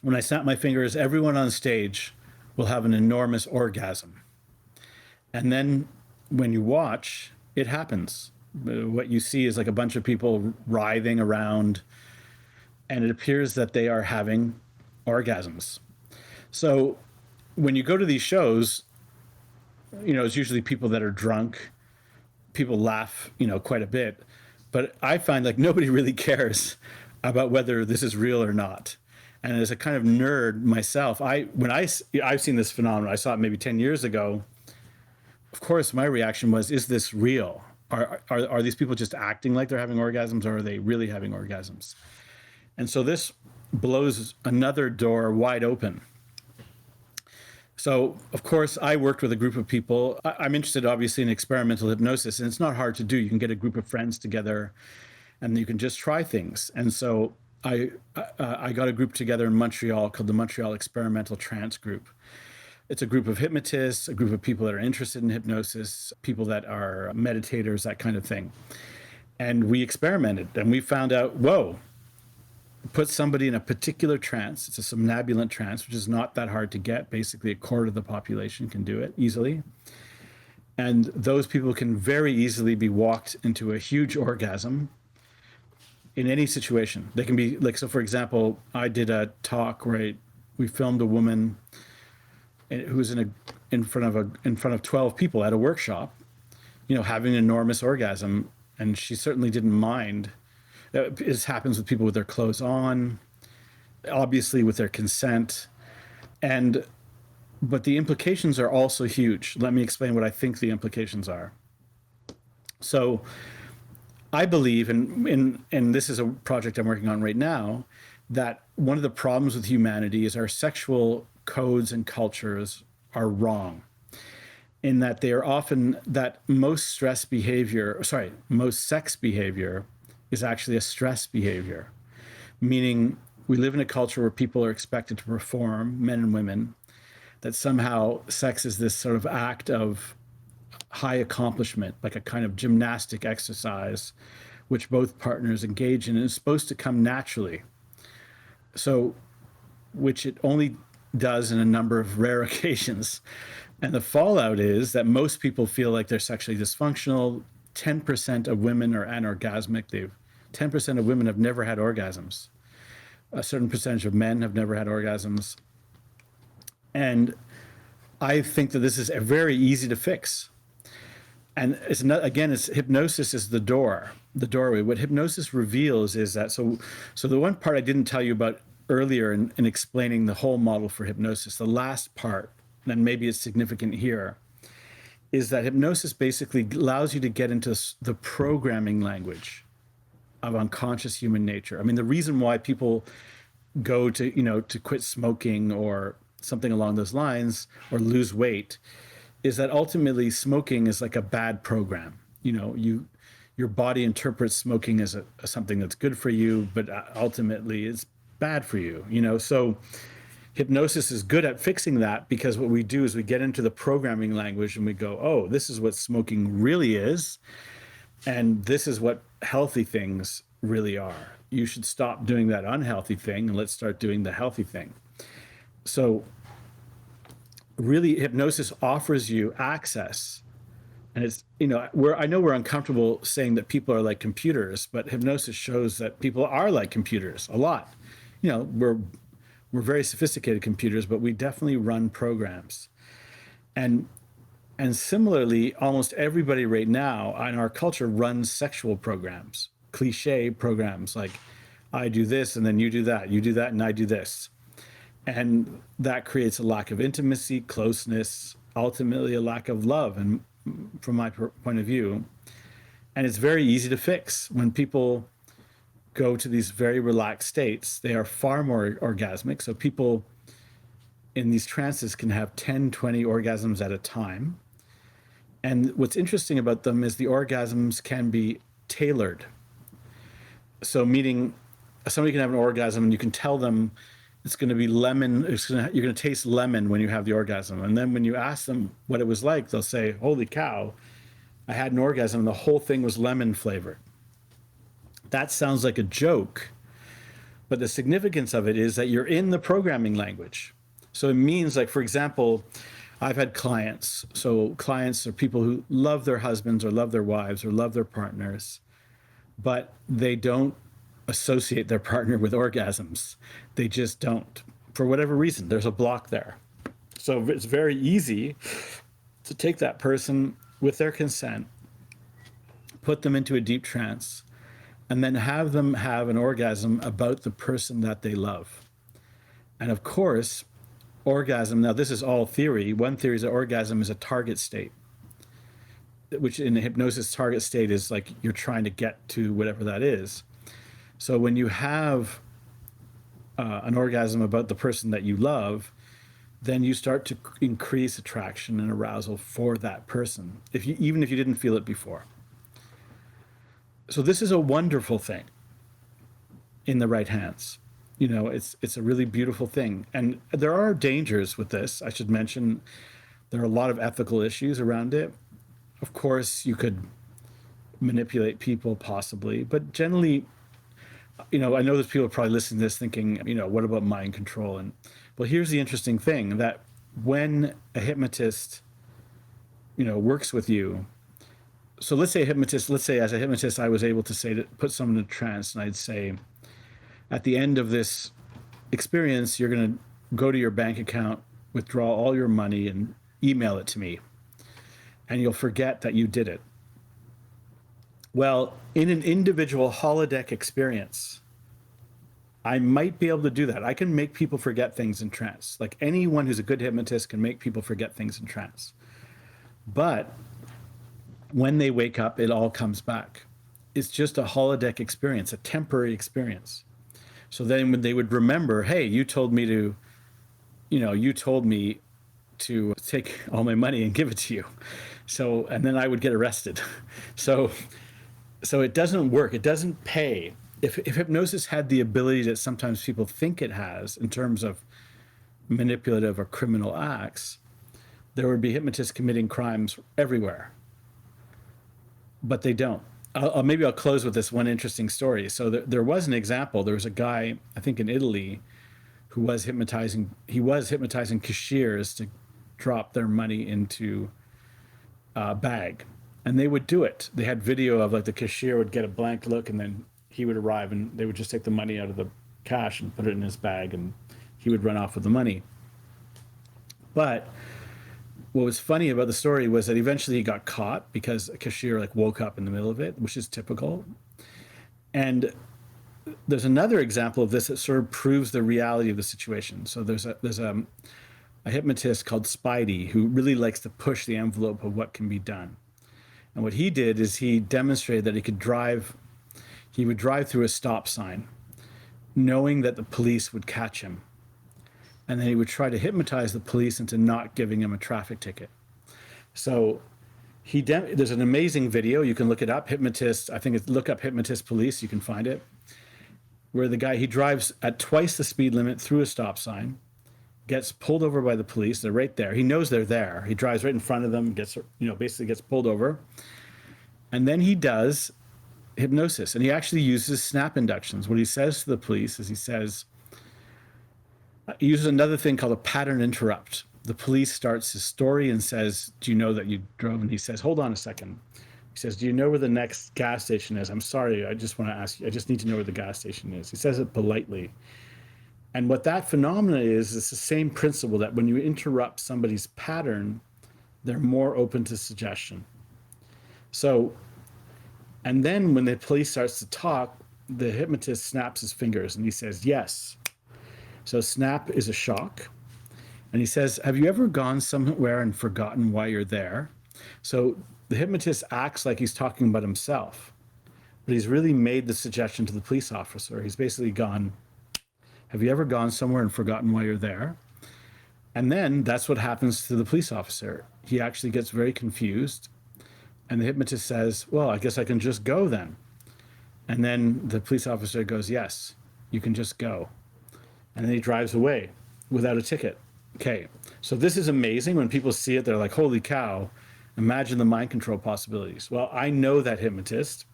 when I snap my fingers, everyone on stage will have an enormous orgasm. And then when you watch, it happens. What you see is like a bunch of people writhing around, and it appears that they are having orgasms. So when you go to these shows, you know, it's usually people that are drunk. People laugh, you know, quite a bit, but I find like nobody really cares about whether this is real or not. And as a kind of nerd myself, I've seen this phenomenon. I saw it maybe 10 years ago. Of course, my reaction was, is this real? Are these people just acting like they're having orgasms, or are they really having orgasms? And so this blows another door wide open. So, of course, I worked with a group of people. I'm interested, obviously, in experimental hypnosis, and it's not hard to do. You can get a group of friends together, and you can just try things. And so I got a group together in Montreal called the Montreal Experimental Trance Group. It's a group of hypnotists, a group of people that are interested in hypnosis, people that are meditators, that kind of thing. And we experimented, and we found out, whoa, put somebody in a particular trance. It's a somnambulant trance, which is not that hard to get. Basically, a quarter of the population can do it easily. And those people can very easily be walked into a huge orgasm in any situation. They can be like, so for example, I did a talk where we filmed a woman who was in front of 12 people at a workshop, you know, having an enormous orgasm. And she certainly didn't mind. It happens with people with their clothes on, obviously with their consent. But the implications are also huge. Let me explain what I think the implications are. So I believe, and this is a project I'm working on right now, that one of the problems with humanity is our sexual codes and cultures are wrong, in that they are often, that most sex behavior is actually a stress behavior, meaning we live in a culture where people are expected to perform, men and women, that somehow sex is this sort of act of high accomplishment, like a kind of gymnastic exercise, which both partners engage in, and is supposed to come naturally. So, which it only does in a number of rare occasions. And the fallout is that most people feel like they're sexually dysfunctional. 10% of women are anorgasmic. 10% of women have never had orgasms. A certain percentage of men have never had orgasms. And I think that this is very easy to fix. And it's not, again, it's hypnosis is the doorway. What hypnosis reveals is that, so the one part I didn't tell you about earlier in explaining the whole model for hypnosis, the last part, and maybe it's significant here, is that hypnosis basically allows you to get into the programming language of unconscious human nature. I mean, the reason why people go to, you know, to quit smoking or something along those lines, or lose weight, is that ultimately smoking is like a bad program. You know, your body interprets smoking as something that's good for you, but ultimately it's bad for you, you know? So hypnosis is good at fixing that, because what we do is we get into the programming language and we go, oh, this is what smoking really is. And this is what healthy things really are. You should stop doing that unhealthy thing and let's start doing the healthy thing. So really, hypnosis offers you access. And it's, I know we're uncomfortable saying that people are like computers, but hypnosis shows that people are like computers a lot. We're very sophisticated computers, but we definitely run programs. And similarly, almost everybody right now in our culture runs sexual programs, cliche programs like I do this and then you do that and I do this. And that creates a lack of intimacy, closeness, ultimately a lack of love, and from my point of view. And it's very easy to fix. When people go to these very relaxed states, they are far more orgasmic. So people in these trances can have 10, 20 orgasms at a time. And what's interesting about them is the orgasms can be tailored. So meaning somebody can have an orgasm and you can tell them it's going to be lemon. You're going to taste lemon when you have the orgasm. And then when you ask them what it was like, they'll say, holy cow, I had an orgasm and the whole thing was lemon flavored. That sounds like a joke, but the significance of it is that you're in the programming language. So it means, like, for example, I've had clients. So clients are people who love their husbands or love their wives or love their partners, but they don't associate their partner with orgasms. They just don't. For whatever reason, there's a block there. So it's very easy to take that person with their consent, put them into a deep trance, and then have them have an orgasm about the person that they love. And of course, orgasm, now this is all theory. One theory is that orgasm is a target state, which in hypnosis, target state is like you're trying to get to whatever that is. So when you have an orgasm about the person that you love, then you start to increase attraction and arousal for that person, even if you didn't feel it before. So this is a wonderful thing in the right hands. It's a really beautiful thing. And there are dangers with this. I should mention there are a lot of ethical issues around it. Of course, you could manipulate people possibly, but generally, I know there's people probably listening to this thinking, what about mind control? And well, here's the interesting thing, that when a hypnotist, works with you. So let's say as a hypnotist, I was able to say, to put someone in a trance, and I'd say, at the end of this experience, you're going to go to your bank account, withdraw all your money and email it to me. And you'll forget that you did it. Well, in an individual holodeck experience, I might be able to do that. I can make people forget things in trance. Like anyone who's a good hypnotist can make people forget things in trance. But when they wake up, it all comes back. It's just a holodeck experience, a temporary experience. So then when they would remember, hey, you told me to take all my money and give it to you. So, and then I would get arrested. So it doesn't work. It doesn't pay. If hypnosis had the ability that sometimes people think it has in terms of manipulative or criminal acts, there would be hypnotists committing crimes everywhere. But they don't. Maybe I'll close with this one interesting story. So there was an example. There was a guy, I think in Italy, who was hypnotizing. He was hypnotizing cashiers to drop their money into a bag. And they would do it. They had video of like the cashier would get a blank look and then he would arrive and they would just take the money out of the cash and put it in his bag and he would run off with the money. But what was funny about the story was that eventually he got caught because a cashier like woke up in the middle of it, which is typical. And there's another example of this that sort of proves the reality of the situation. So there's a hypnotist called Spidey who really likes to push the envelope of what can be done. And what he did is he demonstrated that he would drive through a stop sign, knowing that the police would catch him. And then he would try to hypnotize the police into not giving him a traffic ticket. So there's an amazing video, you can look it up, hypnotist, look up hypnotist police, you can find it, where the guy, he drives at twice the speed limit through a stop sign, gets pulled over by the police. They're right there. He knows they're there. He drives right in front of them, basically gets pulled over. And then he does hypnosis, and he actually uses snap inductions. What he says to the police is he uses another thing called a pattern interrupt. The police starts his story and says, do you know that you drove? And he says, hold on a second. He says, do you know where the next gas station is? I'm sorry, I just want to ask you, I just need to know where the gas station is. He says it politely. And what that phenomena is, it's the same principle that when you interrupt somebody's pattern, they're more open to suggestion. So, and then when the police starts to talk, the hypnotist snaps his fingers and he says, yes. So snap is a shock. And he says, have you ever gone somewhere and forgotten why you're there? So the hypnotist acts like he's talking about himself, but he's really made the suggestion to the police officer. He's basically gone, have you ever gone somewhere and forgotten why you're there? And then that's what happens to the police officer. He actually gets very confused. And the hypnotist says, well, I guess I can just go then. And then the police officer goes, yes, you can just go. And then he drives away without a ticket. Okay, so this is amazing. When people see it, they're like, holy cow, imagine the mind control possibilities. Well, I know that hypnotist.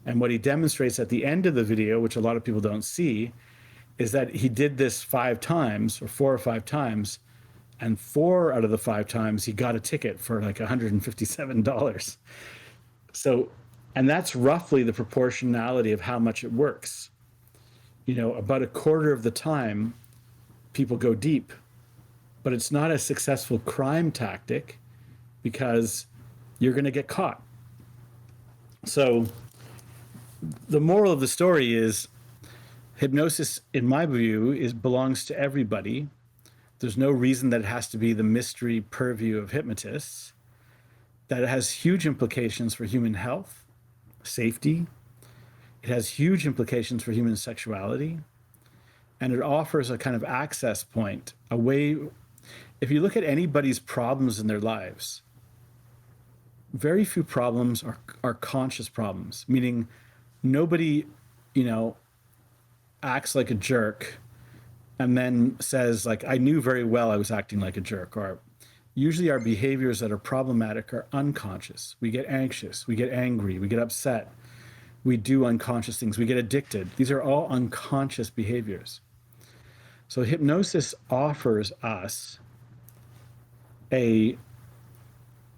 And what he demonstrates at the end of the video, which a lot of people don't see, is that he did this 5 times or 4 or 5 times. And 4 out of the 5 times, he got a ticket for like $157. So, and that's roughly the proportionality of how much it works. You know, about a quarter of the time, people go deep. But it's not a successful crime tactic because you're going to get caught. So the moral of the story is hypnosis, in my view, belongs to everybody. There's no reason that it has to be the mystery purview of hypnotists, that it has huge implications for human health, safety. It has huge implications for human sexuality. And it offers a kind of access point, a way. If you look at anybody's problems in their lives, very few problems are conscious problems, meaning nobody, acts like a jerk and then says, like, I knew very well I was acting like a jerk. Or usually our behaviors that are problematic are unconscious. We get anxious, we get angry, we get upset, we do unconscious things, we get addicted. These are all unconscious behaviors. So hypnosis offers us a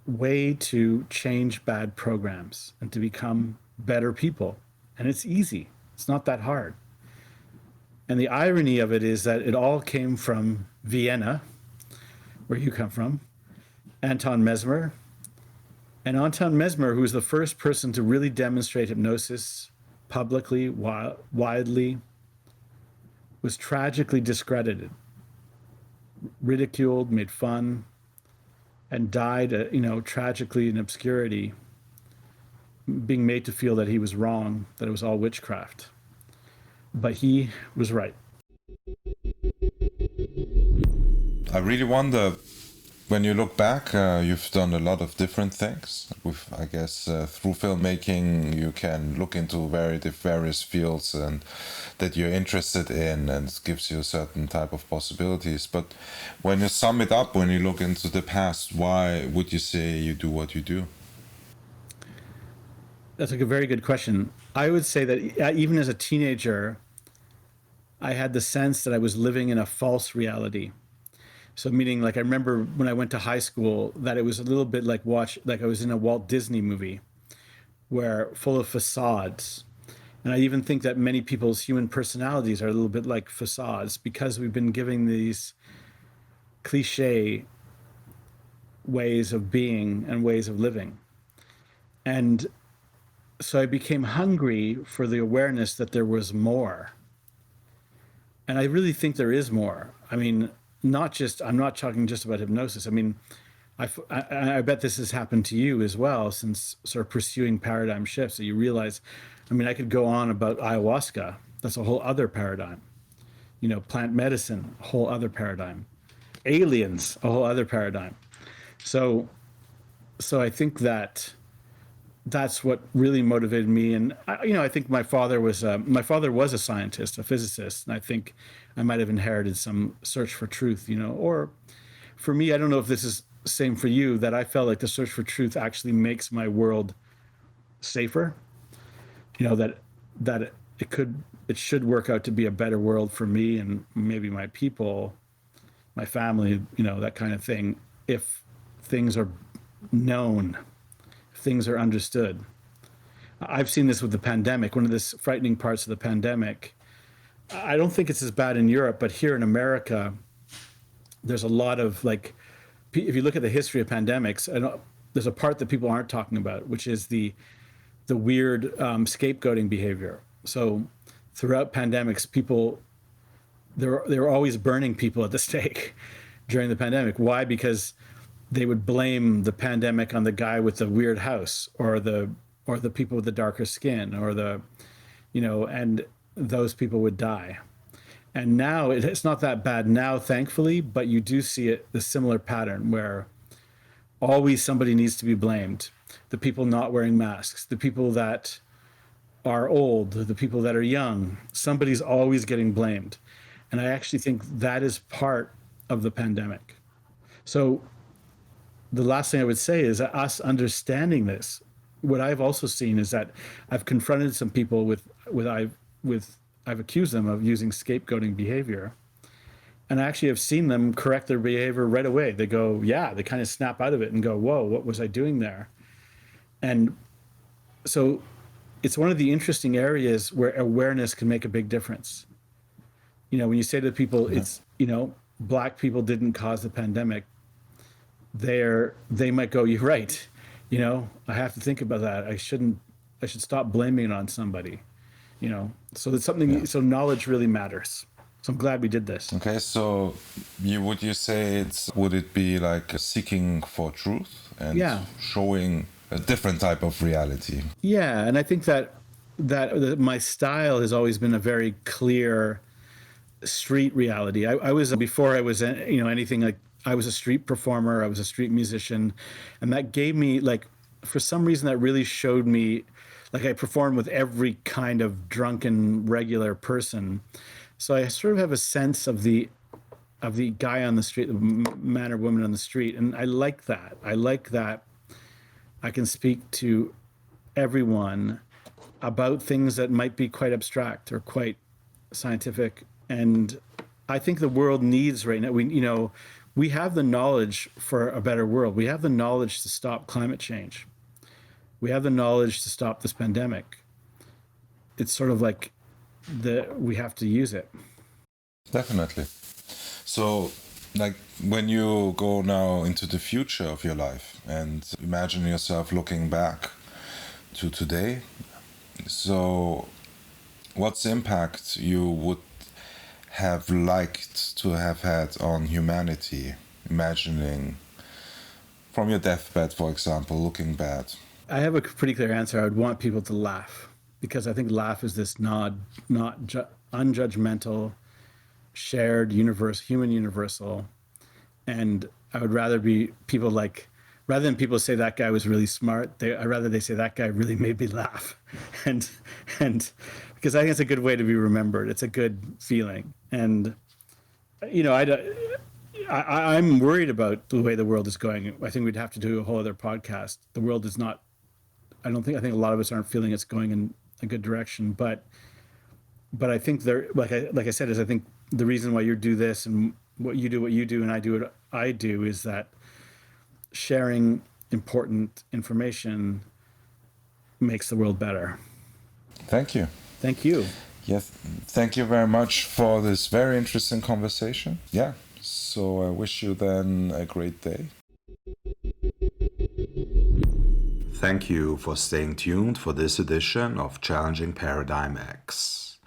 way to change bad programs and to become better people. And it's easy. It's not that hard. And the irony of it is that it all came from Vienna, where you come from, Anton Mesmer. And Anton Mesmer, who was the first person to really demonstrate hypnosis publicly, widely, was tragically discredited, ridiculed, made fun, and died, tragically in obscurity, being made to feel that he was wrong, that it was all witchcraft. But he was right. I really wonder, when you look back, you've done a lot of different things. With, I guess, through filmmaking, you can look into various fields and that you're interested in, and it gives you a certain type of possibilities. But when you sum it up, when you look into the past, why would you say you do what you do? That's a very good question. I would say that even as a teenager, I had the sense that I was living in a false reality. So meaning, like, I remember when I went to high school that it was a little bit like I was in a Walt Disney movie where full of facades. And I even think that many people's human personalities are a little bit like facades because we've been given these cliche ways of being and ways of living. And so I became hungry for the awareness that there was more. And I really think there is more. I mean, I'm not talking just about hypnosis. I mean, I bet this has happened to you as well, since sort of pursuing paradigm shifts, that you realize, I could go on about ayahuasca. That's a whole other paradigm. Plant medicine, a whole other paradigm. Aliens, a whole other paradigm. So I think that's what really motivated me. And I think my father was a scientist, a physicist, and I think I might have inherited some search for truth. Or for me, I don't know if this is the same for you, that I felt like the search for truth actually makes my world safer. that it should work out to be a better world for me and maybe my people, my family, that kind of thing, if things are known, if things are understood. I've seen this with the pandemic. One of the frightening parts of the pandemic, I don't think it's as bad in Europe, but here in America, there's a lot of if you look at the history of pandemics, there's a part that people aren't talking about, which is the weird scapegoating behavior. So throughout pandemics, they were always burning people at the stake during the pandemic. Why? Because they would blame the pandemic on the guy with the weird house, or the people with the darker skin, or and those people would die. And now it's not that bad now, thankfully, but you do see the similar pattern where always somebody needs to be blamed. The people not wearing masks, the people that are old, the people that are young, somebody's always getting blamed. And I actually think that is part of the pandemic. So the last thing I would say is that us understanding this, what I've also seen is that I've confronted some people I've accused them of using scapegoating behavior. And I actually have seen them correct their behavior right away. They go, yeah, they kind of snap out of it and go, whoa, what was I doing there? And so it's one of the interesting areas where awareness can make a big difference. When you say to people, it's, Black people didn't cause the pandemic, they might go, you're right. I have to think about that. I should stop blaming it on somebody. So it's something, so knowledge really matters. So I'm glad we did this. Okay, so would you say would it be like seeking for truth and showing a different type of reality? Yeah, and I think that my style has always been a very clear street reality. I was, before I was, anything like, I was a street performer, I was a street musician, and that gave me, for some reason, that really showed me, I performed with every kind of drunken, regular person. So I sort of have a sense of the guy on the street, the man or woman on the street. And I like that. I like that I can speak to everyone about things that might be quite abstract or quite scientific. And I think the world needs right now, we have the knowledge for a better world. We have the knowledge to stop climate change. We have the knowledge to stop this pandemic. It's sort of like we have to use it. Definitely. So, when you go now into the future of your life and imagine yourself looking back to today, so what's the impact you would have liked to have had on humanity, imagining from your deathbed, for example, looking back? I have a pretty clear answer. I would want people to laugh, because I think laugh is this unjudgmental, shared human universal. And I would rather be people rather than people say that guy was really smart, I'd rather they say that guy really made me laugh. And because I think it's a good way to be remembered. It's a good feeling. And, I'm worried about the way the world is going. I think we'd have to do a whole other podcast. The world is not, I think a lot of us aren't feeling it's going in a good direction, but I think like I said, I think the reason why you do this and what you do and I do what I do is that sharing important information makes the world better. Thank you. Thank you. Yes, thank you very much for this very interesting conversation. Yeah, so I wish you then a great day. Thank you for staying tuned for this edition of Challenging ParadigmX.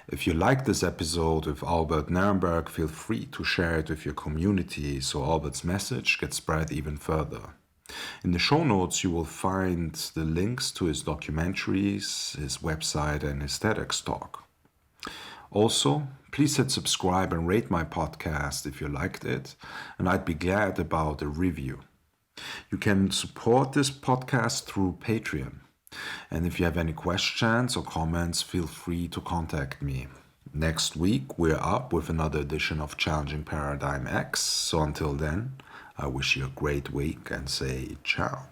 If you like this episode with Albert Nerenberg, feel free to share it with your community so Albert's message gets spread even further. In the show notes you will find the links to his documentaries, his website and his TEDx talk. Also, please hit subscribe and rate my podcast if you liked it, and I'd be glad about a review. You can support this podcast through Patreon. And if you have any questions or comments, feel free to contact me. Next week, we're up with another edition of Challenging ParadigmX. So until then, I wish you a great week and say ciao.